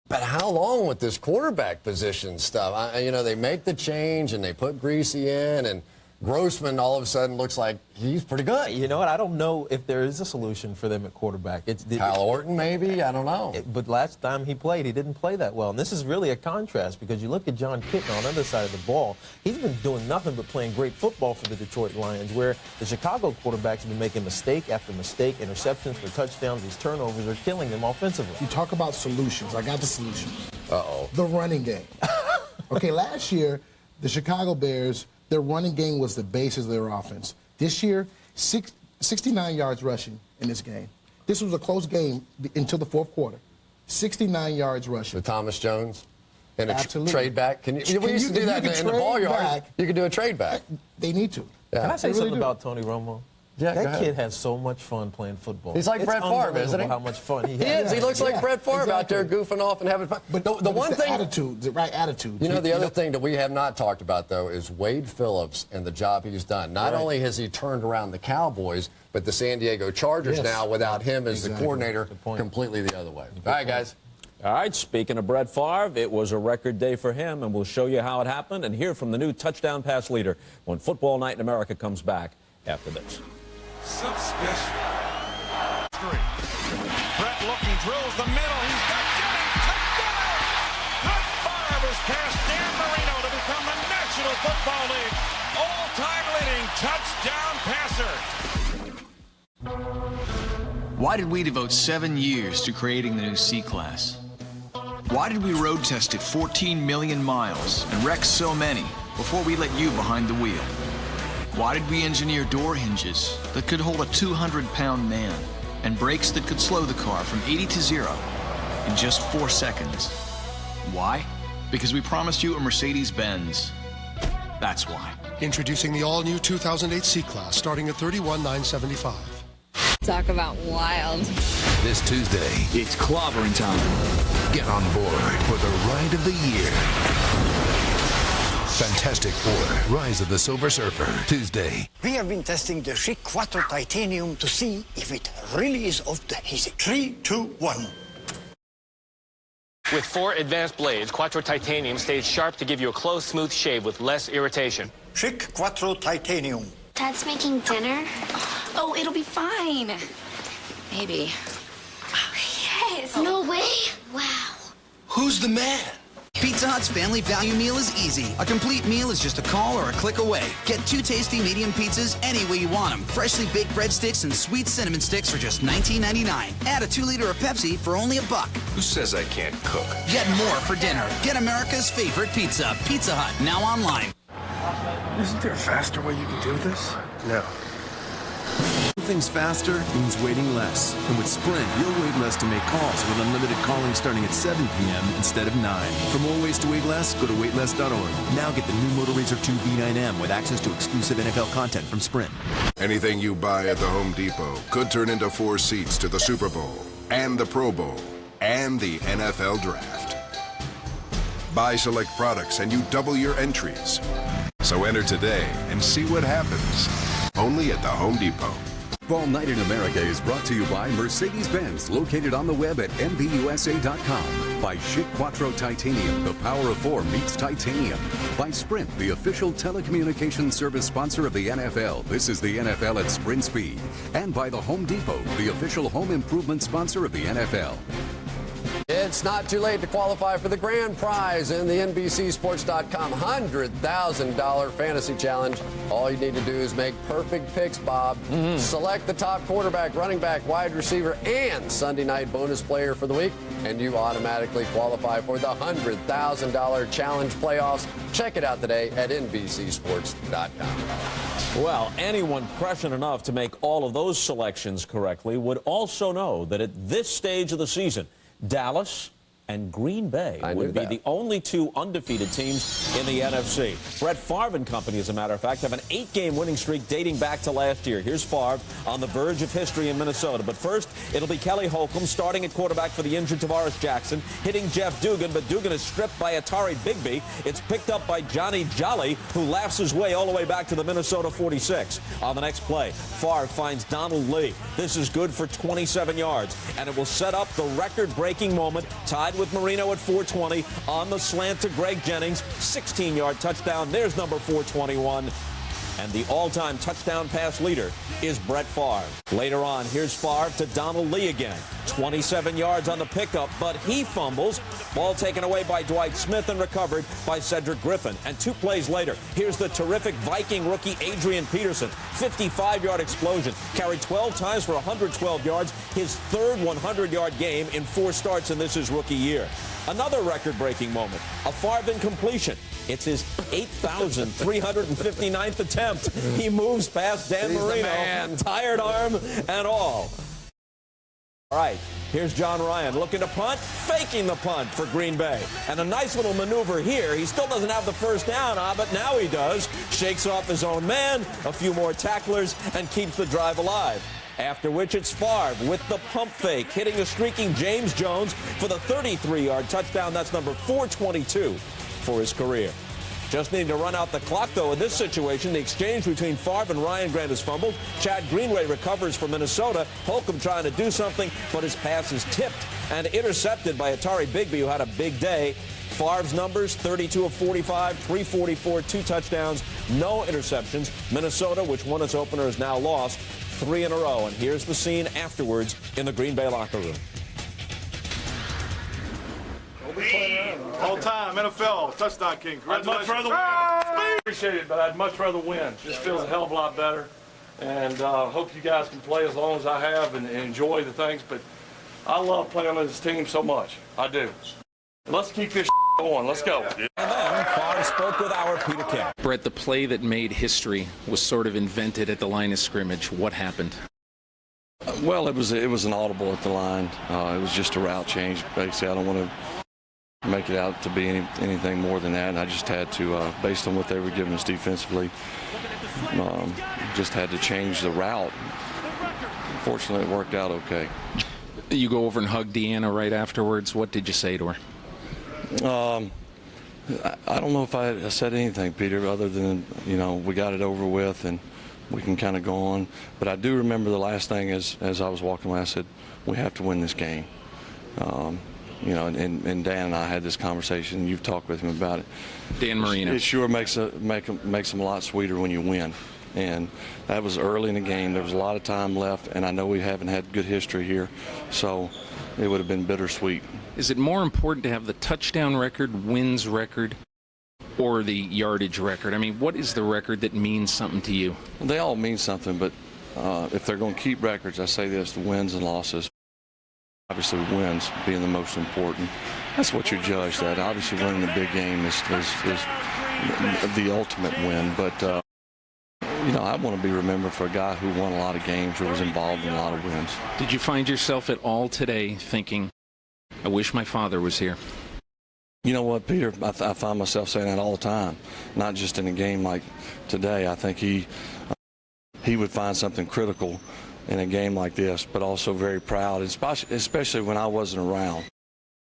But how long with this quarterback position stuff? You know, they make the change and they put Griese in, and Grossman all of a sudden looks like he's pretty good. You know what? I don't know if there is a solution for them at quarterback. Kyle Orton, maybe? I don't know. But last time he played, he didn't play that well. And this is really a contrast because you look at John Kitten on the other side of the ball. He's been doing nothing but playing great football for the Detroit Lions, where the Chicago quarterbacks have been making mistake after mistake, interceptions for touchdowns. These turnovers are killing them offensively. You talk about solutions. I got the solution. Uh-oh. The running game. Okay, last year, the Chicago Bears, their running game was the basis of their offense. This year, 69 yards rushing in this game. This was a close game until the fourth quarter. 69 yards rushing. With Thomas Jones and a Absolutely. trade back. We used to do that in the ball yard. You could do a trade back. They need to. Yeah. Can I say something about Tony Romo? Yeah, that kid has so much fun playing football. He's like Brett Favre, isn't he? How much fun he has. He is. He looks like Brett Favre exactly. out there goofing off and having fun. But the one thing, attitude, the right attitude. You know, the other thing that we have not talked about, though, is Wade Phillips and the job he's done. Not only has he turned around the Cowboys, but the San Diego Chargers now, without him as the coordinator, completely the other way. All right, guys. All right, speaking of Brett Favre, it was a record day for him, and we'll show you how it happened and hear from the new touchdown pass leader when Football Night in America comes back after this. So special. Brett looking, drills the middle. He's got Jennings. Touchdown! Brett Favre has passed Dan Marino to become the National Football League all-time leading touchdown passer. Why did we devote 7 years to creating the new C-Class? Why did we road test it 14 million miles and wreck so many before we let you behind the wheel? Why did we engineer door hinges that could hold a 200-pound man and brakes that could slow the car from 80 to 0 in just 4 seconds? Why? Because we promised you a Mercedes-Benz. That's why. Introducing the all-new 2008 C-Class, starting at $31,975. Talk about wild. This Tuesday, it's clobbering time. Get on board for the ride of the year. Fantastic Four, Rise of the Silver Surfer, Tuesday. We have been testing the Schick Quattro Titanium to see if it really is of the hissing. 3, 2, 1. With 4 advanced blades, Quattro Titanium stays sharp to give you a close, smooth shave with less irritation. Schick Quattro Titanium. Dad's making dinner? Oh, it'll be fine. Maybe. Yes. No way. Wow. Who's the man? Pizza Hut's Family Value Meal is easy. A complete meal is just a call or a click away. Get 2 tasty medium pizzas any way you want them. Freshly baked breadsticks and sweet cinnamon sticks for just $19.99. Add a 2-liter of Pepsi for only $1. Who says I can't cook? Get more for dinner. Get America's favorite pizza. Pizza Hut, now online. Isn't there a faster way you can do this? No. Things faster means waiting less. And with Sprint, you'll wait less to make calls with unlimited calling starting at 7 p.m. instead of 9. For more ways to wait less, go to waitless.org. Now get the new Motor Razr 2 V9M with access to exclusive NFL content from Sprint. Anything you buy at the Home Depot could turn into 4 seats to the Super Bowl and the Pro Bowl and the NFL Draft. Buy select products and you double your entries. So enter today and see what happens. Only at the Home Depot. Football Night in America is brought to you by Mercedes-Benz, located on the web at MBUSA.com. By Schick Quattro Titanium, the power of 4 meets titanium. By Sprint, the official telecommunications service sponsor of the NFL. This is the NFL at Sprint Speed. And by the Home Depot, the official home improvement sponsor of the NFL. It's not too late to qualify for the grand prize in the NBCSports.com $100,000 fantasy challenge. All you need to do is make perfect picks, Bob. Select the top quarterback, running back, wide receiver, and Sunday night bonus player for the week, and you automatically qualify for the $100,000 challenge playoffs. Check it out today at NBCSports.com. Well, anyone prescient enough to make all of those selections correctly would also know that at this stage of the season, Dallas and Green Bay would be the only 2 undefeated teams in the NFC. Brett Favre and company, as a matter of fact, have an 8-game winning streak dating back to last year. Here's Favre on the verge of history in Minnesota. But first, it'll be Kelly Holcomb starting at quarterback for the injured Tavares Jackson, hitting Jeff Dugan, but Dugan is stripped by Atari Bigby. It's picked up by Johnny Jolly, who laughs his way all the way back to the Minnesota 46. On the next play, Favre finds Donald Lee. This is good for 27 yards, and it will set up the record-breaking moment, tied with Marino at 420 on the slant to Greg Jennings. 16-yard touchdown. There's number 421. And the all-time touchdown pass leader is Brett Favre. Later on, here's Favre to Donald Lee again. 27 yards on the pickup, but he fumbles. Ball taken away by Dwight Smith and recovered by Cedric Griffin. And 2 plays later, here's the terrific Viking rookie Adrian Peterson. 55-yard explosion. Carried 12 times for 112 yards. His 3rd 100-yard game in 4 starts, and this is rookie year. Another record-breaking moment, a Favre incompletion. It's his 8,359th attempt. He moves past Dan Marino, tired arm and all. All right, here's John Ryan looking to punt, faking the punt for Green Bay. And a nice little maneuver here. He still doesn't have the first down, but now he does. Shakes off his own man, a few more tacklers, and keeps the drive alive. After which it's Favre with the pump fake, hitting a streaking James Jones for the 33-yard touchdown. That's number 422 for his career. Just needing to run out the clock, though, in this situation. The exchange between Favre and Ryan Grant is fumbled. Chad Greenway recovers for Minnesota. Holcomb trying to do something, but his pass is tipped and intercepted by Atari Bigby, who had a big day. Favre's numbers, 32 of 45, 344, 2 touchdowns, no interceptions. Minnesota, which won its opener, is now lost 3 in a row. And here's the scene afterwards in the Green Bay locker room. All time, NFL, touchdown king. I'd much rather win. Appreciate it, but I'd much rather win. Just feels a hell of a lot better. And hope you guys can play as long as I have and enjoy the things. But I love playing on this team so much. I do. Let's keep this going. Let's go. And then Favre spoke with our Peter King. Brett, the play that made history was sort of invented at the line of scrimmage. What happened? Well, it was an audible at the line. It was just a route change. Basically, I don't want to make it out to be anything more than that. And I just had to, based on what they were giving us defensively, just had to change the route. Fortunately, it worked out okay. You go over and hug Deanna right afterwards. What did you say to her? I don't know if I said anything, Peter, other than, we got it over with and we can kind of go on. But I do remember the last thing as I was walking away, I said, we have to win this game. And Dan and I had this conversation. You've talked with him about it. Dan Marino. It sure makes them a lot sweeter when you win. And that was early in the game. There was a lot of time left, and I know we haven't had good history here, so it would have been bittersweet. Is it more important to have the touchdown record, wins record, or the yardage record? I mean, what is the record that means something to you? They all mean something, but if they're going to keep records, I say this, the wins and losses. Obviously, wins being the most important. That's what you're judged at. Obviously, winning the big game is the ultimate win, but I want to be remembered for a guy who won a lot of games or was involved in a lot of wins. Did you find yourself at all today thinking, I wish my father was here? You know what, Peter? I find myself saying that all the time, not just in a game like today. I think he would find something critical in a game like this, but also very proud, especially when I wasn't around.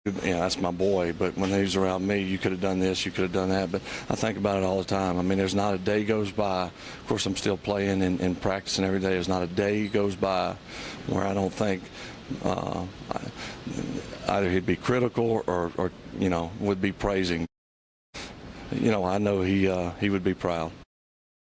That's my boy, but when he was around me, you could have done this, you could have done that, but I think about it all the time. I mean, there's not a day goes by. Of course, I'm still playing and practicing every day. There's not a day goes by where I don't think either he'd be critical or would be praising. I know he would be proud.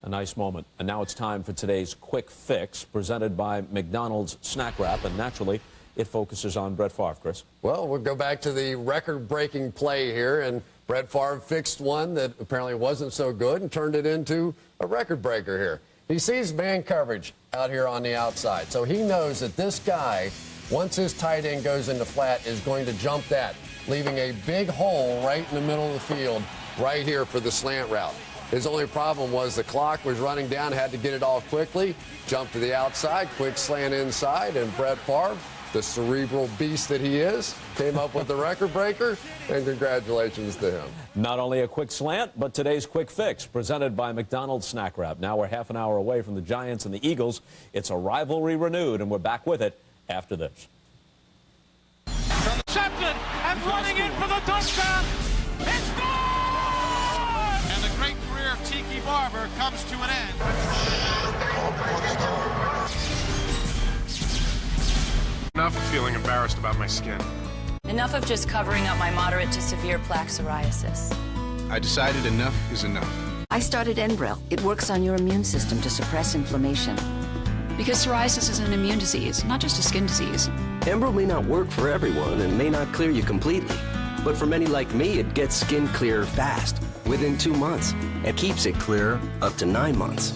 A nice moment. And now it's time for today's Quick Fix, presented by McDonald's Snack Wrap, and naturally, it focuses on Brett Favre, Chris. Well, we'll go back to the record-breaking play here, and Brett Favre fixed one that apparently wasn't so good and turned it into a record breaker here. He sees man coverage out here on the outside, so he knows that this guy, once his tight end goes into flat, is going to jump that, leaving a big hole right in the middle of the field right here for the slant route. His only problem was the clock was running down, had to get it off quickly, jumped to the outside, quick slant inside, and Brett Favre, the cerebral beast that he is, came up with the record breaker, and congratulations to him. Not only a quick slant, but today's Quick Fix, presented by McDonald's Snack Wrap. Now we're half an hour away from the Giants and the Eagles. It's a rivalry renewed, and we're back with it after this. Intercepted and running in for the touchdown. It's gone! And the great career of Tiki Barber comes to an end. Enough of feeling embarrassed about my skin. Enough of just covering up my moderate to severe plaque psoriasis. I decided enough is enough. I started Enbrel. It works on your immune system to suppress inflammation. Because psoriasis is an immune disease, not just a skin disease. Enbrel may not work for everyone and may not clear you completely. But for many like me, it gets skin clear fast, within 2 months, and keeps it clear up to 9 months.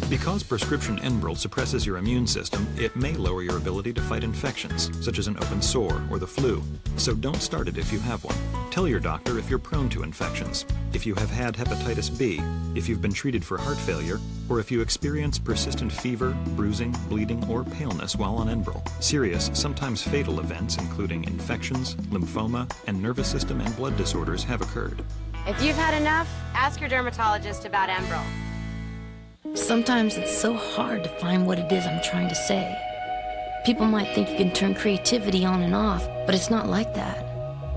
Because prescription Enbrel suppresses your immune system, it may lower your ability to fight infections, such as an open sore or the flu. So don't start it if you have one. Tell your doctor if you're prone to infections, if you have had hepatitis B, if you've been treated for heart failure, or if you experience persistent fever, bruising, bleeding, or paleness while on Enbrel. Serious, sometimes fatal events, including infections, lymphoma, and nervous system and blood disorders have occurred. If you've had enough, ask your dermatologist about Enbrel. Sometimes it's so hard to find what it is I'm trying to say. People might think you can turn creativity on and off, but it's not like that.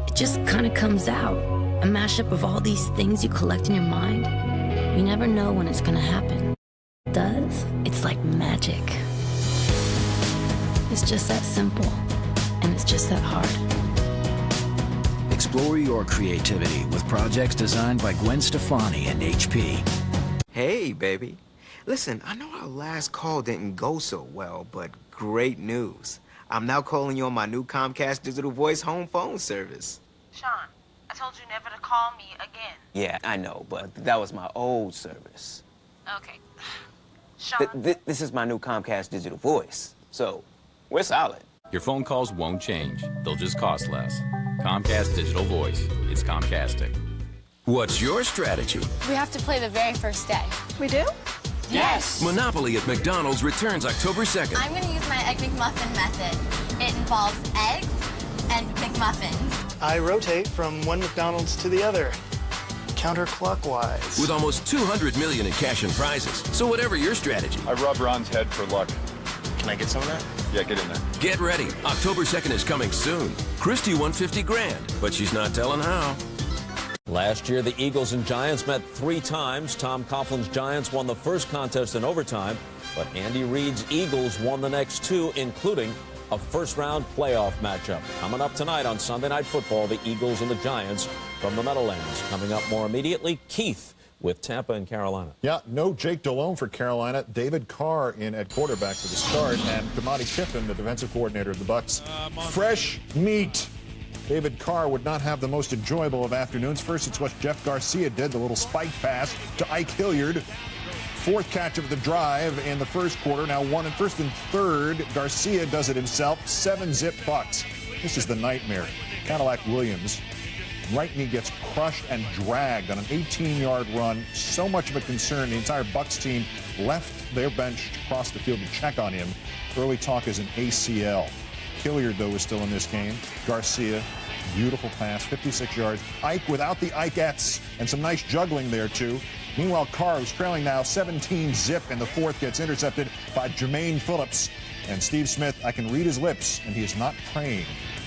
It just kind of comes out, a mashup of all these things you collect in your mind. You never know when it's going to happen. It does. It's like magic. It's just that simple, and it's just that hard. Explore your creativity with projects designed by Gwen Stefani and HP. Hey, baby. Listen, I know our last call didn't go so well, but great news. I'm now calling you on my new Comcast Digital Voice home phone service. Sean, I told you never to call me again. Yeah, I know, but that was my old service. Okay. Sean. This is my new Comcast Digital Voice, so we're solid. Your phone calls won't change. They'll just cost less. Comcast Digital Voice. It's Comcastic. What's your strategy? We have to play the very first day. We do? Yes. Monopoly at McDonald's returns October 2nd. I'm going to use my Egg McMuffin method. It involves eggs and McMuffins. I rotate from one McDonald's to the other, counterclockwise. With almost $200 million in cash and prizes. So whatever your strategy. I rub Ron's head for luck. Can I get some of that? Yeah, get in there. Get ready. October 2nd is coming soon. Christy won $50,000, but she's not telling how. Last year, the Eagles and Giants met 3 times. Tom Coughlin's Giants won the first contest in overtime, but Andy Reid's Eagles won the next 2, including a first-round playoff matchup. Coming up tonight on Sunday Night Football, the Eagles and the Giants from the Meadowlands. Coming up more immediately, Keith with Tampa and Carolina. Yeah, no Jake Delhomme for Carolina. David Carr in at quarterback for the start, and Kamani Kiffin, the defensive coordinator of the Bucs. Fresh meat. David Carr would not have the most enjoyable of afternoons. First, it's what Jeff Garcia did, the little spike pass to Ike Hilliard. 4th catch of the drive in the first quarter. Now 1 in 1st and 3rd. Garcia does it himself. 7-zip Bucs. This is the nightmare. Cadillac Williams. Right knee gets crushed and dragged on an 18-yard run. So much of a concern. The entire Bucs team left their bench to cross the field to check on him. Early talk is an ACL. Hilliard, though, is still in this game. Garcia, beautiful pass, 56 yards. Ike without the Ikeettes, and some nice juggling there, too. Meanwhile, Carr, who's trailing now 17-zip in the 4th, gets intercepted by Jermaine Phillips. And Steve Smith, I can read his lips, and he is not praying.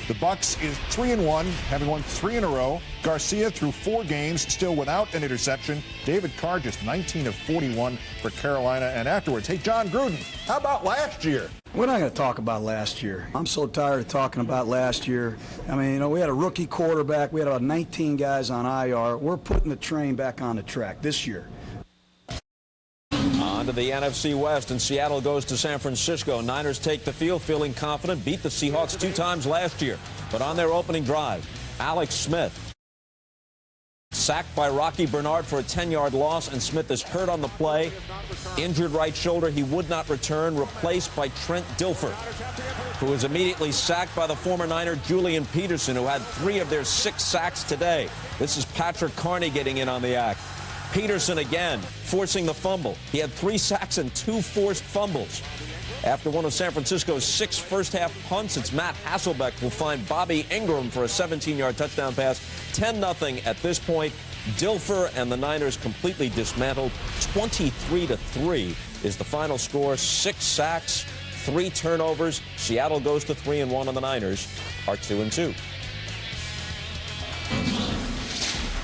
The Bucs is 3-1, having won 3 in a row. Garcia through 4 games, still without an interception. David Carr just 19 of 41 for Carolina. And afterwards, hey, John Gruden, how about last year? We're not going to talk about last year. I'm so tired of talking about last year. I mean, you know, we had a rookie quarterback. We had about 19 guys on IR. We're putting the train back on the track this year. On to the NFC West, and Seattle goes to San Francisco. Niners take the field feeling confident, beat the Seahawks 2 times last year. But on their opening drive, Alex Smith sacked by Rocky Bernard for a 10-yard loss, and Smith is hurt on the play. Injured right shoulder, he would not return, replaced by Trent Dilfer, who was immediately sacked by the former Niner Julian Peterson, who had 3 of their 6 sacks today. This is Patrick Carney getting in on the act. Peterson again, forcing the fumble. He had 3 sacks and 2 forced fumbles. After one of San Francisco's 6 first-half punts, it's Matt Hasselbeck who will find Bobby Ingram for a 17-yard touchdown pass. 10-0 at this point. Dilfer and the Niners completely dismantled. 23-3 is the final score. 6 sacks, 3 turnovers. Seattle goes to 3-1, and the Niners are 2-2.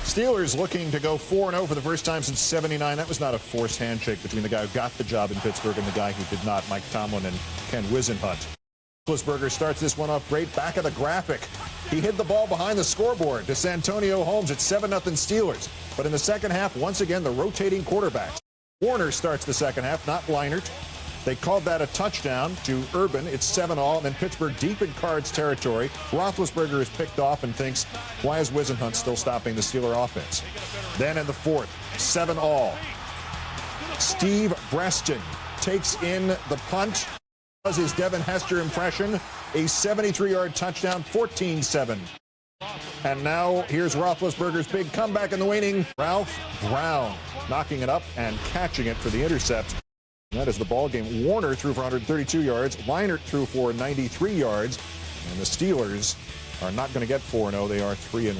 Steelers looking to go 4-0 for the first time since '79. That was not a forced handshake between the guy who got the job in Pittsburgh and the guy who did not, Mike Tomlin and Ken Whisenhunt. Roethlisberger starts this one off great. Back of the graphic. He hid the ball behind the scoreboard to Santonio Holmes at 7-0 Steelers. But in the second half, once again, the rotating quarterbacks. Warner starts the second half, not Leinart. They called that a touchdown to Urban. It's 7-all, and then Pittsburgh deep in Cards territory. Roethlisberger is picked off and thinks, why is Whisenhunt still stopping the Steeler offense? Then in the 4th, 7-all. Steve Breston takes in the punt. Does his Devin Hester impression. A 73-yard touchdown, 14-7. And now here's Roethlisberger's big comeback in the waning. Ralph Brown knocking it up and catching it for the intercept. That is the ball game. Warner threw for 132 yards. Leinart threw for 93 yards. And the Steelers are not going to get 4-0. They are 3-1.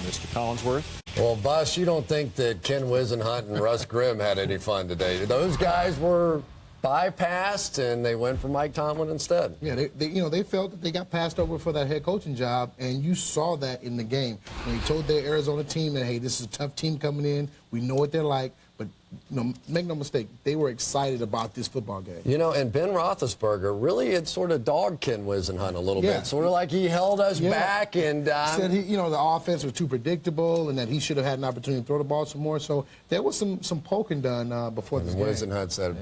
Mr. Collinsworth. Well, Bus, you don't think that Ken Whisenhunt and Russ Grimm had any fun today? Those guys were bypassed, and they went for Mike Tomlin instead. Yeah, they felt that they got passed over for that head coaching job, and you saw that in the game. When he told their Arizona team that, hey, this is a tough team coming in. We know what they're like. But make no mistake, they were excited about this football game. You know, and Ben Roethlisberger really had sort of dogged Ken Whisenhunt a little bit, sort of like he held us back and said the offense was too predictable and that he should have had an opportunity to throw the ball some more. So there was some poking done before this game. Whisenhunt said,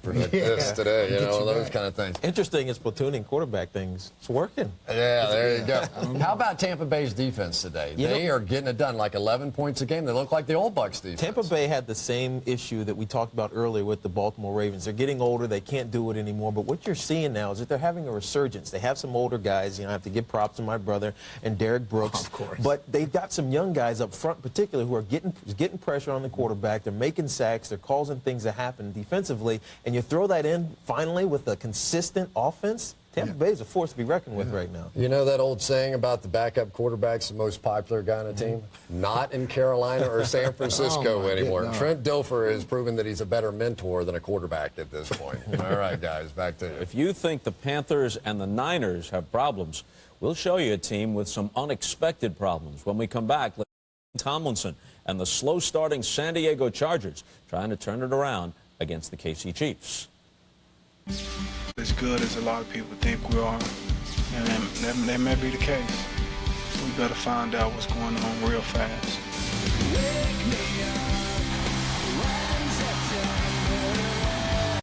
predict this today, those kind of things. Interesting is platooning quarterback things. It's working. Yeah, there you go. How about Tampa Bay's defense today? They are getting it done, like 11 points a game. They look like the old Bucs defense. Tampa Bay had the same issue that we talked about earlier with the Baltimore Ravens. They're getting older. They can't do it anymore. But what you're seeing now is that they're having a resurgence. They have some older guys. I have to give props to my brother and Derek Brooks. Of course. But they've got some young guys up front, particularly, who are getting pressure on the quarterback. They're making sacks. They're causing things to happen defensively. And you throw that in finally with a consistent offense. Tampa Bay is a force to be reckoned with right now. You know that old saying about the backup quarterback's the most popular guy on a team? Not in Carolina or San Francisco anymore. No. Trent Dilfer has proven that he's a better mentor than a quarterback at this point. All right, guys, back to you. If you think the Panthers and the Niners have problems, we'll show you a team with some unexpected problems. When we come back, Tomlinson and the slow-starting San Diego Chargers trying to turn it around against the KC Chiefs. As good as a lot of people think we are, and that may be the case. So we better find out what's going on real fast.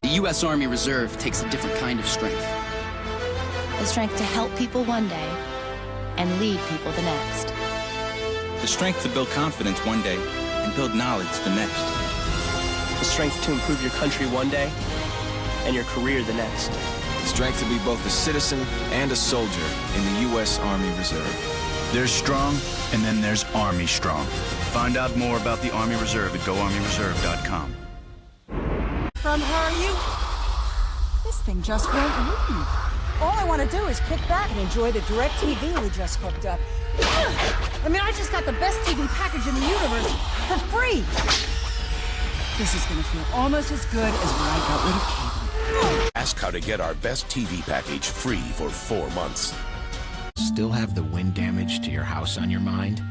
The U.S. Army Reserve takes a different kind of strength. The strength to help people one day and lead people the next. The strength to build confidence one day and build knowledge the next. The strength to improve your country one day and your career the next. The strength to be both a citizen and a soldier in the U.S. Army Reserve. There's strong, and then there's Army Strong. Find out more about the Army Reserve at GoArmyReserve.com. From her, this thing just won't move. All I want to do is kick back and enjoy the DirecTV we just hooked up. I mean, I just got the best TV package in the universe for free. This is going to feel almost as good as when I got rid of cable. Ask how to get our best TV package free for 4 months. Still have the wind damage to your house on your mind?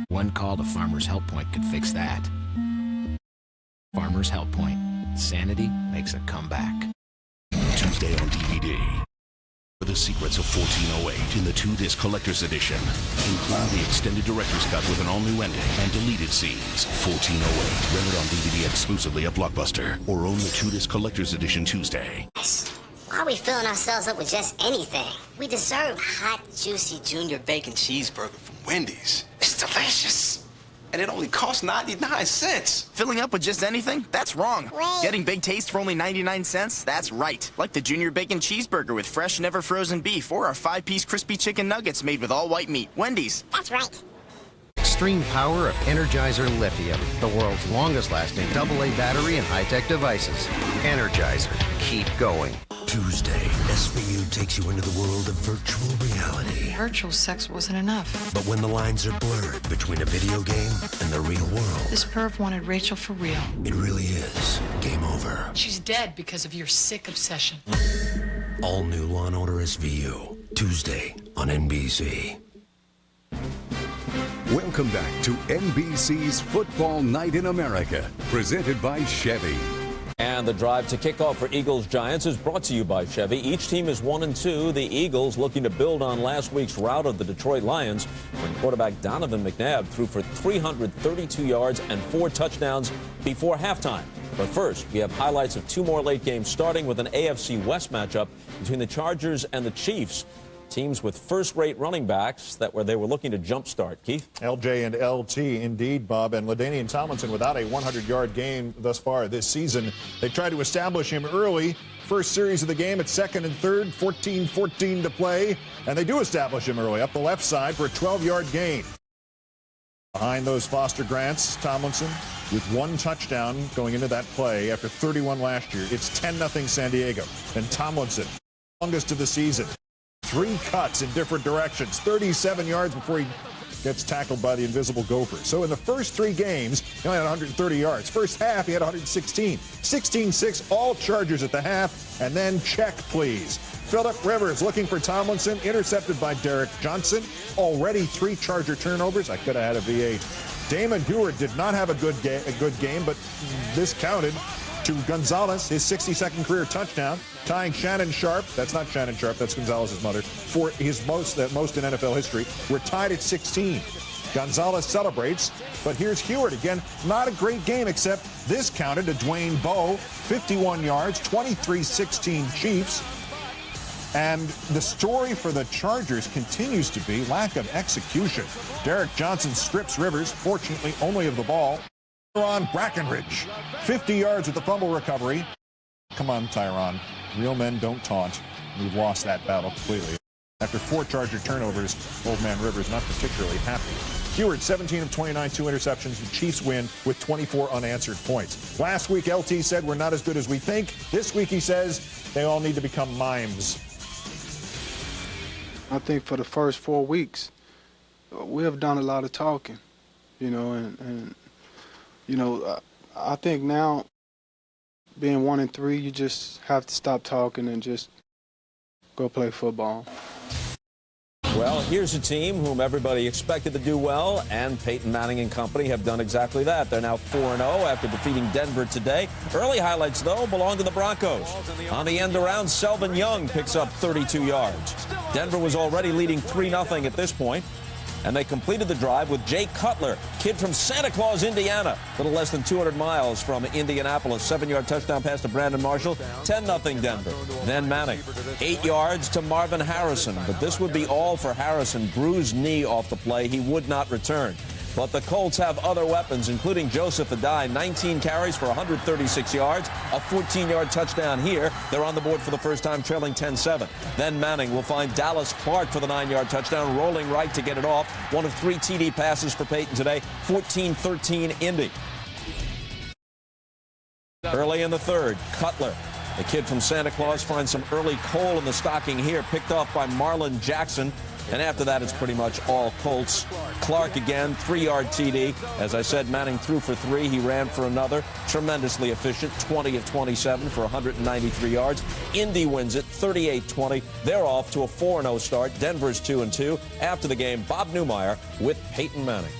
One call to Farmers Help Point could fix that. Farmers Help Point. Sanity makes a comeback. Tuesday on DVD. The Secrets of 1408 in the 2-disc collector's edition. Include the extended director's cut with an all-new ending and deleted scenes. 1408, rented on DVD exclusively at Blockbuster, or own the 2-disc collector's edition Tuesday. Why are we filling ourselves up with just anything? We deserve hot, juicy Junior Bacon Cheeseburger from Wendy's. It's delicious. And it only costs 99 cents. Filling up with just anything? That's wrong. Wait. Getting big taste for only 99 cents? That's right. Like the Junior Bacon Cheeseburger with fresh, never frozen beef, or our 5-piece crispy chicken nuggets made with all white meat. Wendy's. That's right. Extreme power of Energizer Lithium, the world's longest lasting AA battery and high-tech devices. Energizer. Keep going. Tuesday, SVU takes you into the world of virtual reality. Virtual sex wasn't enough. But when the lines are blurred between a video game and the real world, This perv wanted Rachel for real. it really is game over. She's dead because of your sick obsession. All new Law & Order SVU, Tuesday on NBC. Welcome back to NBC's Football Night in America, presented by Chevy. And the drive to kick off for Eagles-Giants is brought to you by Chevy. Each team is 1-2. The Eagles looking to build on last week's rout of the Detroit Lions when quarterback Donovan McNabb threw for 332 yards and 4 touchdowns before halftime. But first, we have highlights of 2 more late games, starting with an AFC West matchup between the Chargers and the Chiefs. Teams with first-rate running backs they were looking to jumpstart. Keith? LJ and LT, indeed, Bob. And LaDainian Tomlinson without a 100-yard game thus far this season. They tried to establish him early. First series of the game at 2nd and 3rd, 14-14 to play. And they do establish him early up the left side for a 12-yard gain. Behind those Foster Grants, Tomlinson with 1 touchdown going into that play after 31 last year. It's 10-0 San Diego. And Tomlinson, longest of the season. 3 cuts in different directions, 37 yards before he gets tackled by the invisible Gopher. So in the first 3 games, he only had 130 yards. First half, he had 116. 16-6, all Chargers at the half. And then check, please. Phillip Rivers looking for Tomlinson, intercepted by Derek Johnson. Already 3 Charger turnovers. I could have had a V8. Damon Heward did not have a good game, but this counted to Gonzalez, his 62nd career touchdown, tying Shannon Sharpe. That's not Shannon Sharpe, that's Gonzalez's mother, for his most in NFL history. We're tied at 16. Gonzalez celebrates, but here's Heward again. Not a great game, except this counted to Dwayne Bowe, 51 yards, 23-16 Chiefs. And the story for the Chargers continues to be lack of execution. Derek Johnson strips Rivers, fortunately only of the ball. Tyron Brackenridge, 50 yards with the fumble recovery. Come on, Tyron. Real men don't taunt. We've lost that battle completely. After 4 Charger turnovers, old man Rivers not particularly happy. Heward, 17 of 29, 2 interceptions. The Chiefs win with 24 unanswered points. Last week, LT said we're not as good as we think. This week, he says they all need to become mimes. I think for the first 4 weeks, we have done a lot of talking, and I think now, being 1-3, you just have to stop talking and just go play football. Well, here's a team whom everybody expected to do well, and Peyton Manning and company have done exactly that. They're now 4-0 after defeating Denver today. Early highlights, though, belong to the Broncos. On the end around, Selvin Young picks up 32 yards. Denver was already leading 3-0 at this point, and they completed the drive with Jay Cutler, kid from Santa Claus, Indiana, a little less than 200 miles from Indianapolis. 7-yard touchdown pass to Brandon Marshall, 10-0 Denver. Then Manning, 8 yards to Marvin Harrison, but this would be all for Harrison. Bruised knee off the play. He would not return. But the Colts have other weapons, including Joseph Adai, 19 carries for 136 yards, a 14-yard touchdown here. They're on the board for the first time, trailing 10-7. Then Manning will find Dallas Clark for the 9-yard touchdown, rolling right to get it off. One of 3 TD passes for Peyton today, 14-13 Indy. Early in the third, Cutler, the kid from Santa Claus, finds some early coal in the stocking here, picked off by Marlon Jackson. And after that, it's pretty much all Colts. Clark again, 3-yard TD. As I said, Manning threw for 3. He ran for another. Tremendously efficient, 20 of 27 for 193 yards. Indy wins it, 38-20. They're off to a 4-0 start. Denver's 2-2. After the game, Bob Newmeyer with Peyton Manning.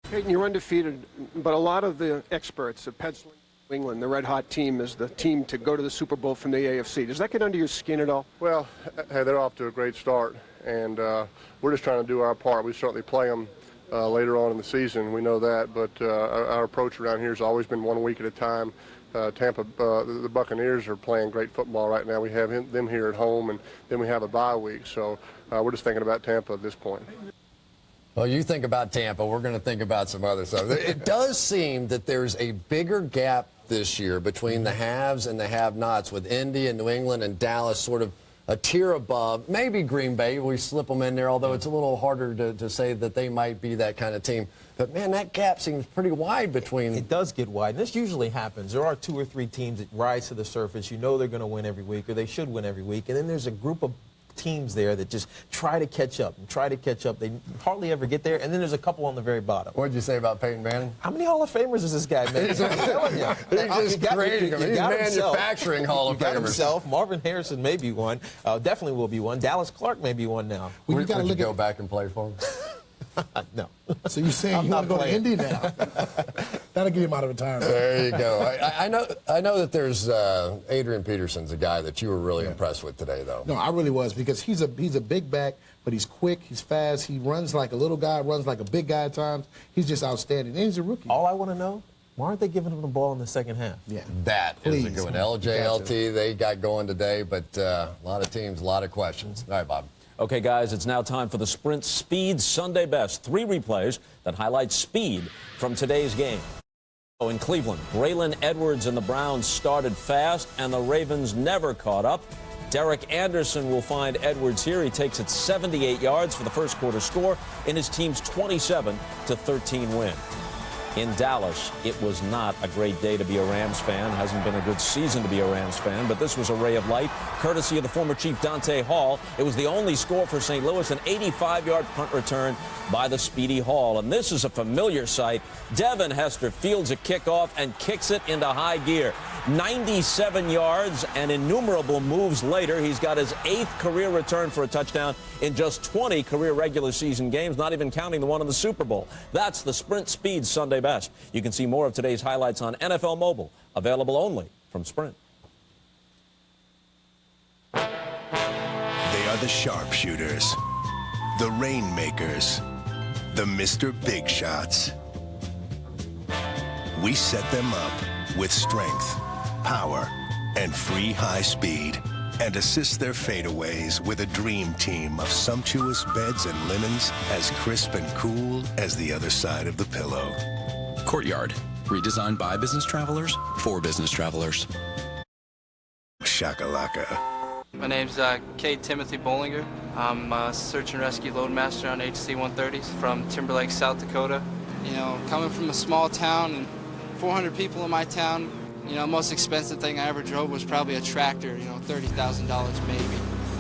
Peyton, you're undefeated, but a lot of the experts have penciling New England, the red-hot team, is the team to go to the Super Bowl from the AFC. Does that get under your skin at all? Well, hey, they're off to a great start, and we're just trying to do our part. We certainly play them later on in the season. We know that, but our approach around here has always been 1 week at a time. Tampa, the Buccaneers are playing great football right now. We have them here at home, and then we have a bye week. So we're just thinking about Tampa at this point. Well, you think about Tampa. We're going to think about some other stuff. It does seem that there's a bigger gap this year between the haves and the have-nots, with Indy and New England and Dallas sort of a tier above. Maybe Green Bay, we slip them in there, although it's a little harder to say that they might be that kind of team. But, man, that gap seems pretty wide between. It does get wide. And this usually happens. There are 2 or 3 teams that rise to the surface. You know they're going to win every week, or they should win every week. And then there's a group of teams there that just try to catch up and try to catch up. They hardly ever get there, and then there's a couple on the very bottom. What did you say about Peyton Manning? How many Hall of Famers is this guy, man? He's just creating them. He's manufacturing Hall of Famers. Himself. Marvin Harrison may be one. Definitely will be one. Dallas Clark may be one now. Would you go back and play for him? No. So you're saying you want to go to Indy now? That'll get him out of retirement. There you go. I know that there's Adrian Peterson's a guy that you were really impressed with today, though. No, I really was, because he's a big back, but he's quick, he's fast, he runs like a little guy, runs like a big guy at times. He's just outstanding. And he's a rookie. All I want to know, why aren't they giving him the ball in the second half? Yeah. That is a good one. LJLT, they got going today, but a lot of teams, a lot of questions. All right, Bob. Okay, guys, it's now time for the Sprint Speed Sunday Best. 3 replays that highlight speed from today's game. In Cleveland, Braylon Edwards and the Browns started fast, and the Ravens never caught up. Derek Anderson will find Edwards here. He takes it 78 yards for the first quarter score in his team's 27-13 win. In Dallas, it was not a great day to be a Rams fan. Hasn't been a good season to be a Rams fan, but this was a ray of light, courtesy of the former Chief Dante Hall. It was the only score for St. Louis, an 85-yard punt return by the speedy Hall. And this is a familiar sight. Devin Hester fields a kickoff and kicks it into high gear. 97 yards and innumerable moves later. He's got his 8th career return for a touchdown in just 20 career regular season games, not even counting the one in the Super Bowl. That's the Sprint Speed Sunday Best. You can see more of today's highlights on NFL Mobile, available only from Sprint. They are the sharpshooters, the rainmakers, the Mr. Big Shots. We set them up with strength, power, and free high speed, and assist their fadeaways with a dream team of sumptuous beds and linens as crisp and cool as the other side of the pillow. Courtyard, redesigned by business travelers for business travelers. Shakalaka. My name's K. Timothy Bollinger. I'm a search and rescue loadmaster on HC-130s from Timberlake, South Dakota. You know, coming from a small town and 400 people in my town, you know, most expensive thing I ever drove was probably a tractor, you know, $30,000 maybe.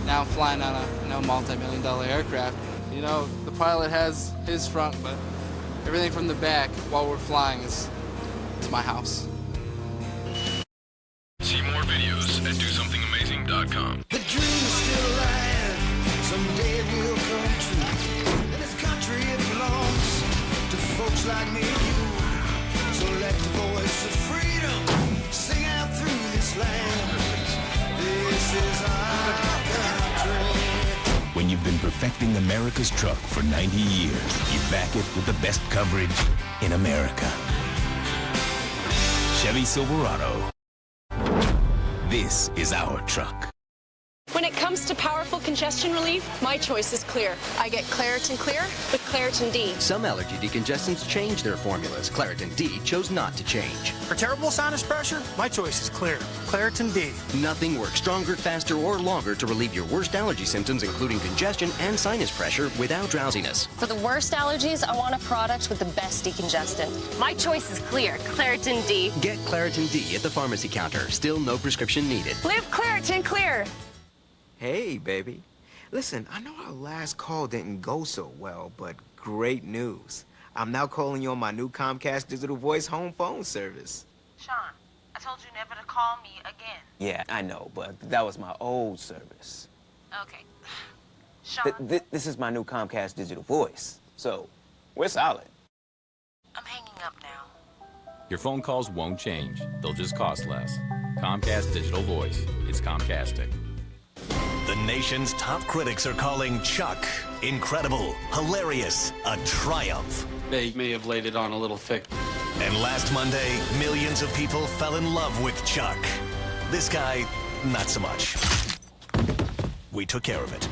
Now I'm flying on a, you know, multi-million-dollar aircraft. You know, the pilot has his front, but everything from the back while we're flying is my house. See more videos at DoSomethingAmazing.com. The dream is still alive, someday it will come true. In this country it belongs to folks like me and you. So let the voice of freedom sing out through this land. This is our country. When you've been perfecting America's truck for 90 years, you back it with the best coverage in America. Chevy Silverado. This is our truck. When it comes to powerful congestion relief, my choice is Clear. I get Claritin Clear with Claritin D. Some allergy decongestants change their formulas. Claritin D chose not to change. For terrible sinus pressure, my choice is Clear. Claritin D. Nothing works stronger, faster, or longer to relieve your worst allergy symptoms, including congestion and sinus pressure, without drowsiness. For the worst allergies, I want a product with the best decongestant. My choice is Clear. Claritin D. Get Claritin D at the pharmacy counter. Still no prescription needed. Live Claritin Clear. Hey, baby. Listen, I know our last call didn't go so well, but great news. I'm now calling you on my new Comcast Digital Voice home phone service. Sean, I told you never to call me again. Yeah, I know, but that was my old service. Okay. Sean, This is my new Comcast Digital Voice, so we're solid. I'm hanging up now. Your phone calls won't change. They'll just cost less. Comcast Digital Voice. It's Comcastic. The nation's top critics are calling Chuck incredible, hilarious, a triumph. They may have laid it on a little thick. And last Monday, millions of people fell in love with Chuck. This guy, not so much. We took care of it.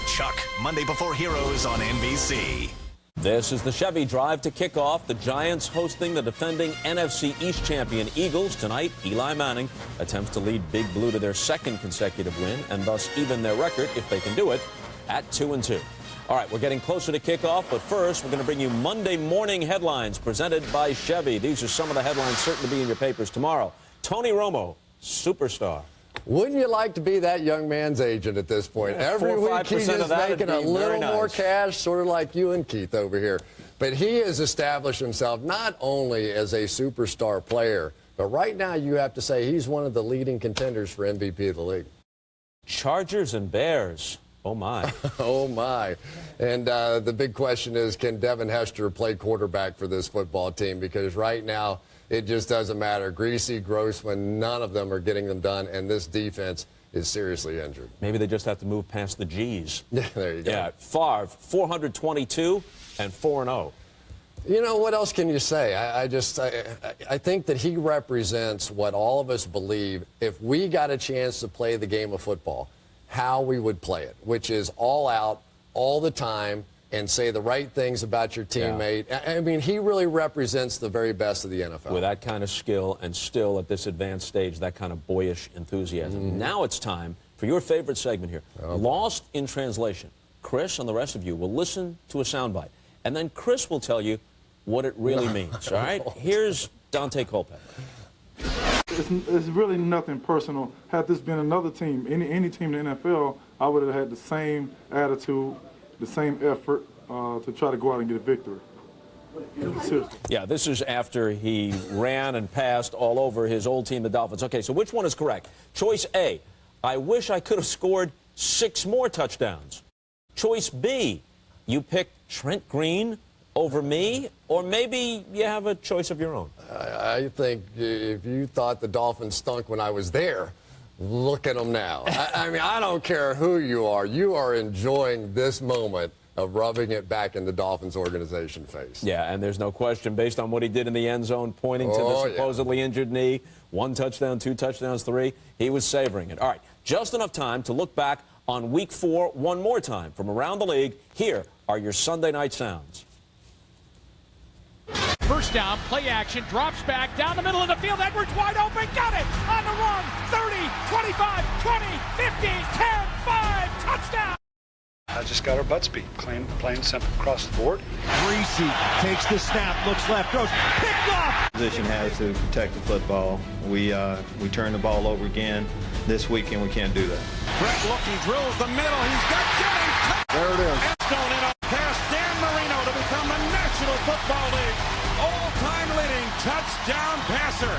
Chuck, Monday Before Heroes on NBC. This is the Chevy Drive to kick off. The Giants hosting the defending NFC East champion Eagles. Tonight, Eli Manning attempts to lead Big Blue to their second consecutive win and thus even their record, if they can do it, at 2-2. All right, we're getting closer to kickoff, but first we're going to bring you Monday morning headlines presented by Chevy. These are some of the headlines certain to be in your papers tomorrow. Tony Romo, superstar. Wouldn't you like to be that young man's agent at this point? Every week he's just making a little more cash, sort of like you and Keith over here. But he has established himself not only as a superstar player, but right now you have to say he's one of the leading contenders for MVP of the league. Chargers and Bears. Oh, my. Oh, my. And the big question is, can Devin Hester play quarterback for this football team? Because right now, it just doesn't matter. Greasy, Grossman, none of them are getting them done, and this defense is seriously injured. Maybe they just have to move past the G's. Yeah, there you go. Yeah, Favre, 422 and 4-0. You know, what else can you say? I think that he represents what all of us believe, if we got a chance to play the game of football, how we would play it, which is all out, all the time, and say the right things about your teammate. Yeah. I mean, he really represents the very best of the NFL. With that kind of skill and still at this advanced stage, that kind of boyish enthusiasm. Now it's time for your favorite segment here, Lost in Translation. Chris and the rest of you will listen to a soundbite, and then Chris will tell you what it really means, all right? Here's Dante Culpepper. It's really nothing personal. Had this been another team, any team in the NFL, I would have had the same attitude, the same effort to try to go out and get a victory. Seriously. Yeah, this is after he ran and passed all over his old team, the Dolphins. Okay, so which one is correct? Choice A, I wish I could have scored 6 more touchdowns. Choice B, you picked Trent Green over me, or maybe you have a choice of your own. I think if you thought the Dolphins stunk when I was there, look at them now. I mean, I don't care who you are enjoying this moment of rubbing it back in the Dolphins organization face. Yeah, and there's no question, based on what he did in the end zone, pointing to the supposedly injured knee, 1 touchdown, 2 touchdowns, 3, he was savoring it. All right, just enough time to look back on Week 4 one more time. From around the league, here are your Sunday night sounds. First down, play action, drops back, down the middle of the field, Edwards wide open, got it! On the run, 30, 25, 20, 50, 10, 5, touchdown! I just got our butts beat, plain simple, across the board. Greasy takes the snap, looks left, throws, picked off! Position has to protect the football. We turn the ball over again this weekend. We can't do that. Brett looking, drills the middle, he's got Jennings! There it is. Stone in a pass, Dan Marino to become the National Football League all-time leading touchdown passer.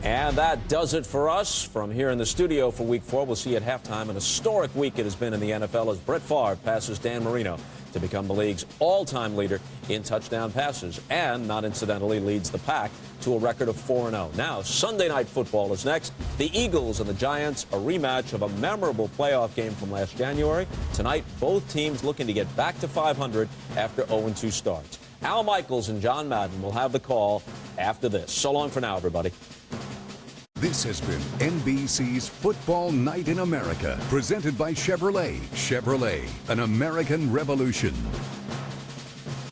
And that does it for us from here in the studio for Week 4. We'll see you at halftime. An historic week it has been in the NFL as Brett Favre passes Dan Marino to become the league's all-time leader in touchdown passes, and not incidentally leads the pack to a record of 4-0. Now, Sunday Night Football is next. The Eagles and the Giants, a rematch of a memorable playoff game from last January. Tonight, both teams looking to get back to 500 after 0-2 starts. Al Michaels and John Madden will have the call after this. So long for now, everybody. This has been NBC's Football Night in America, presented by Chevrolet. Chevrolet, an American revolution.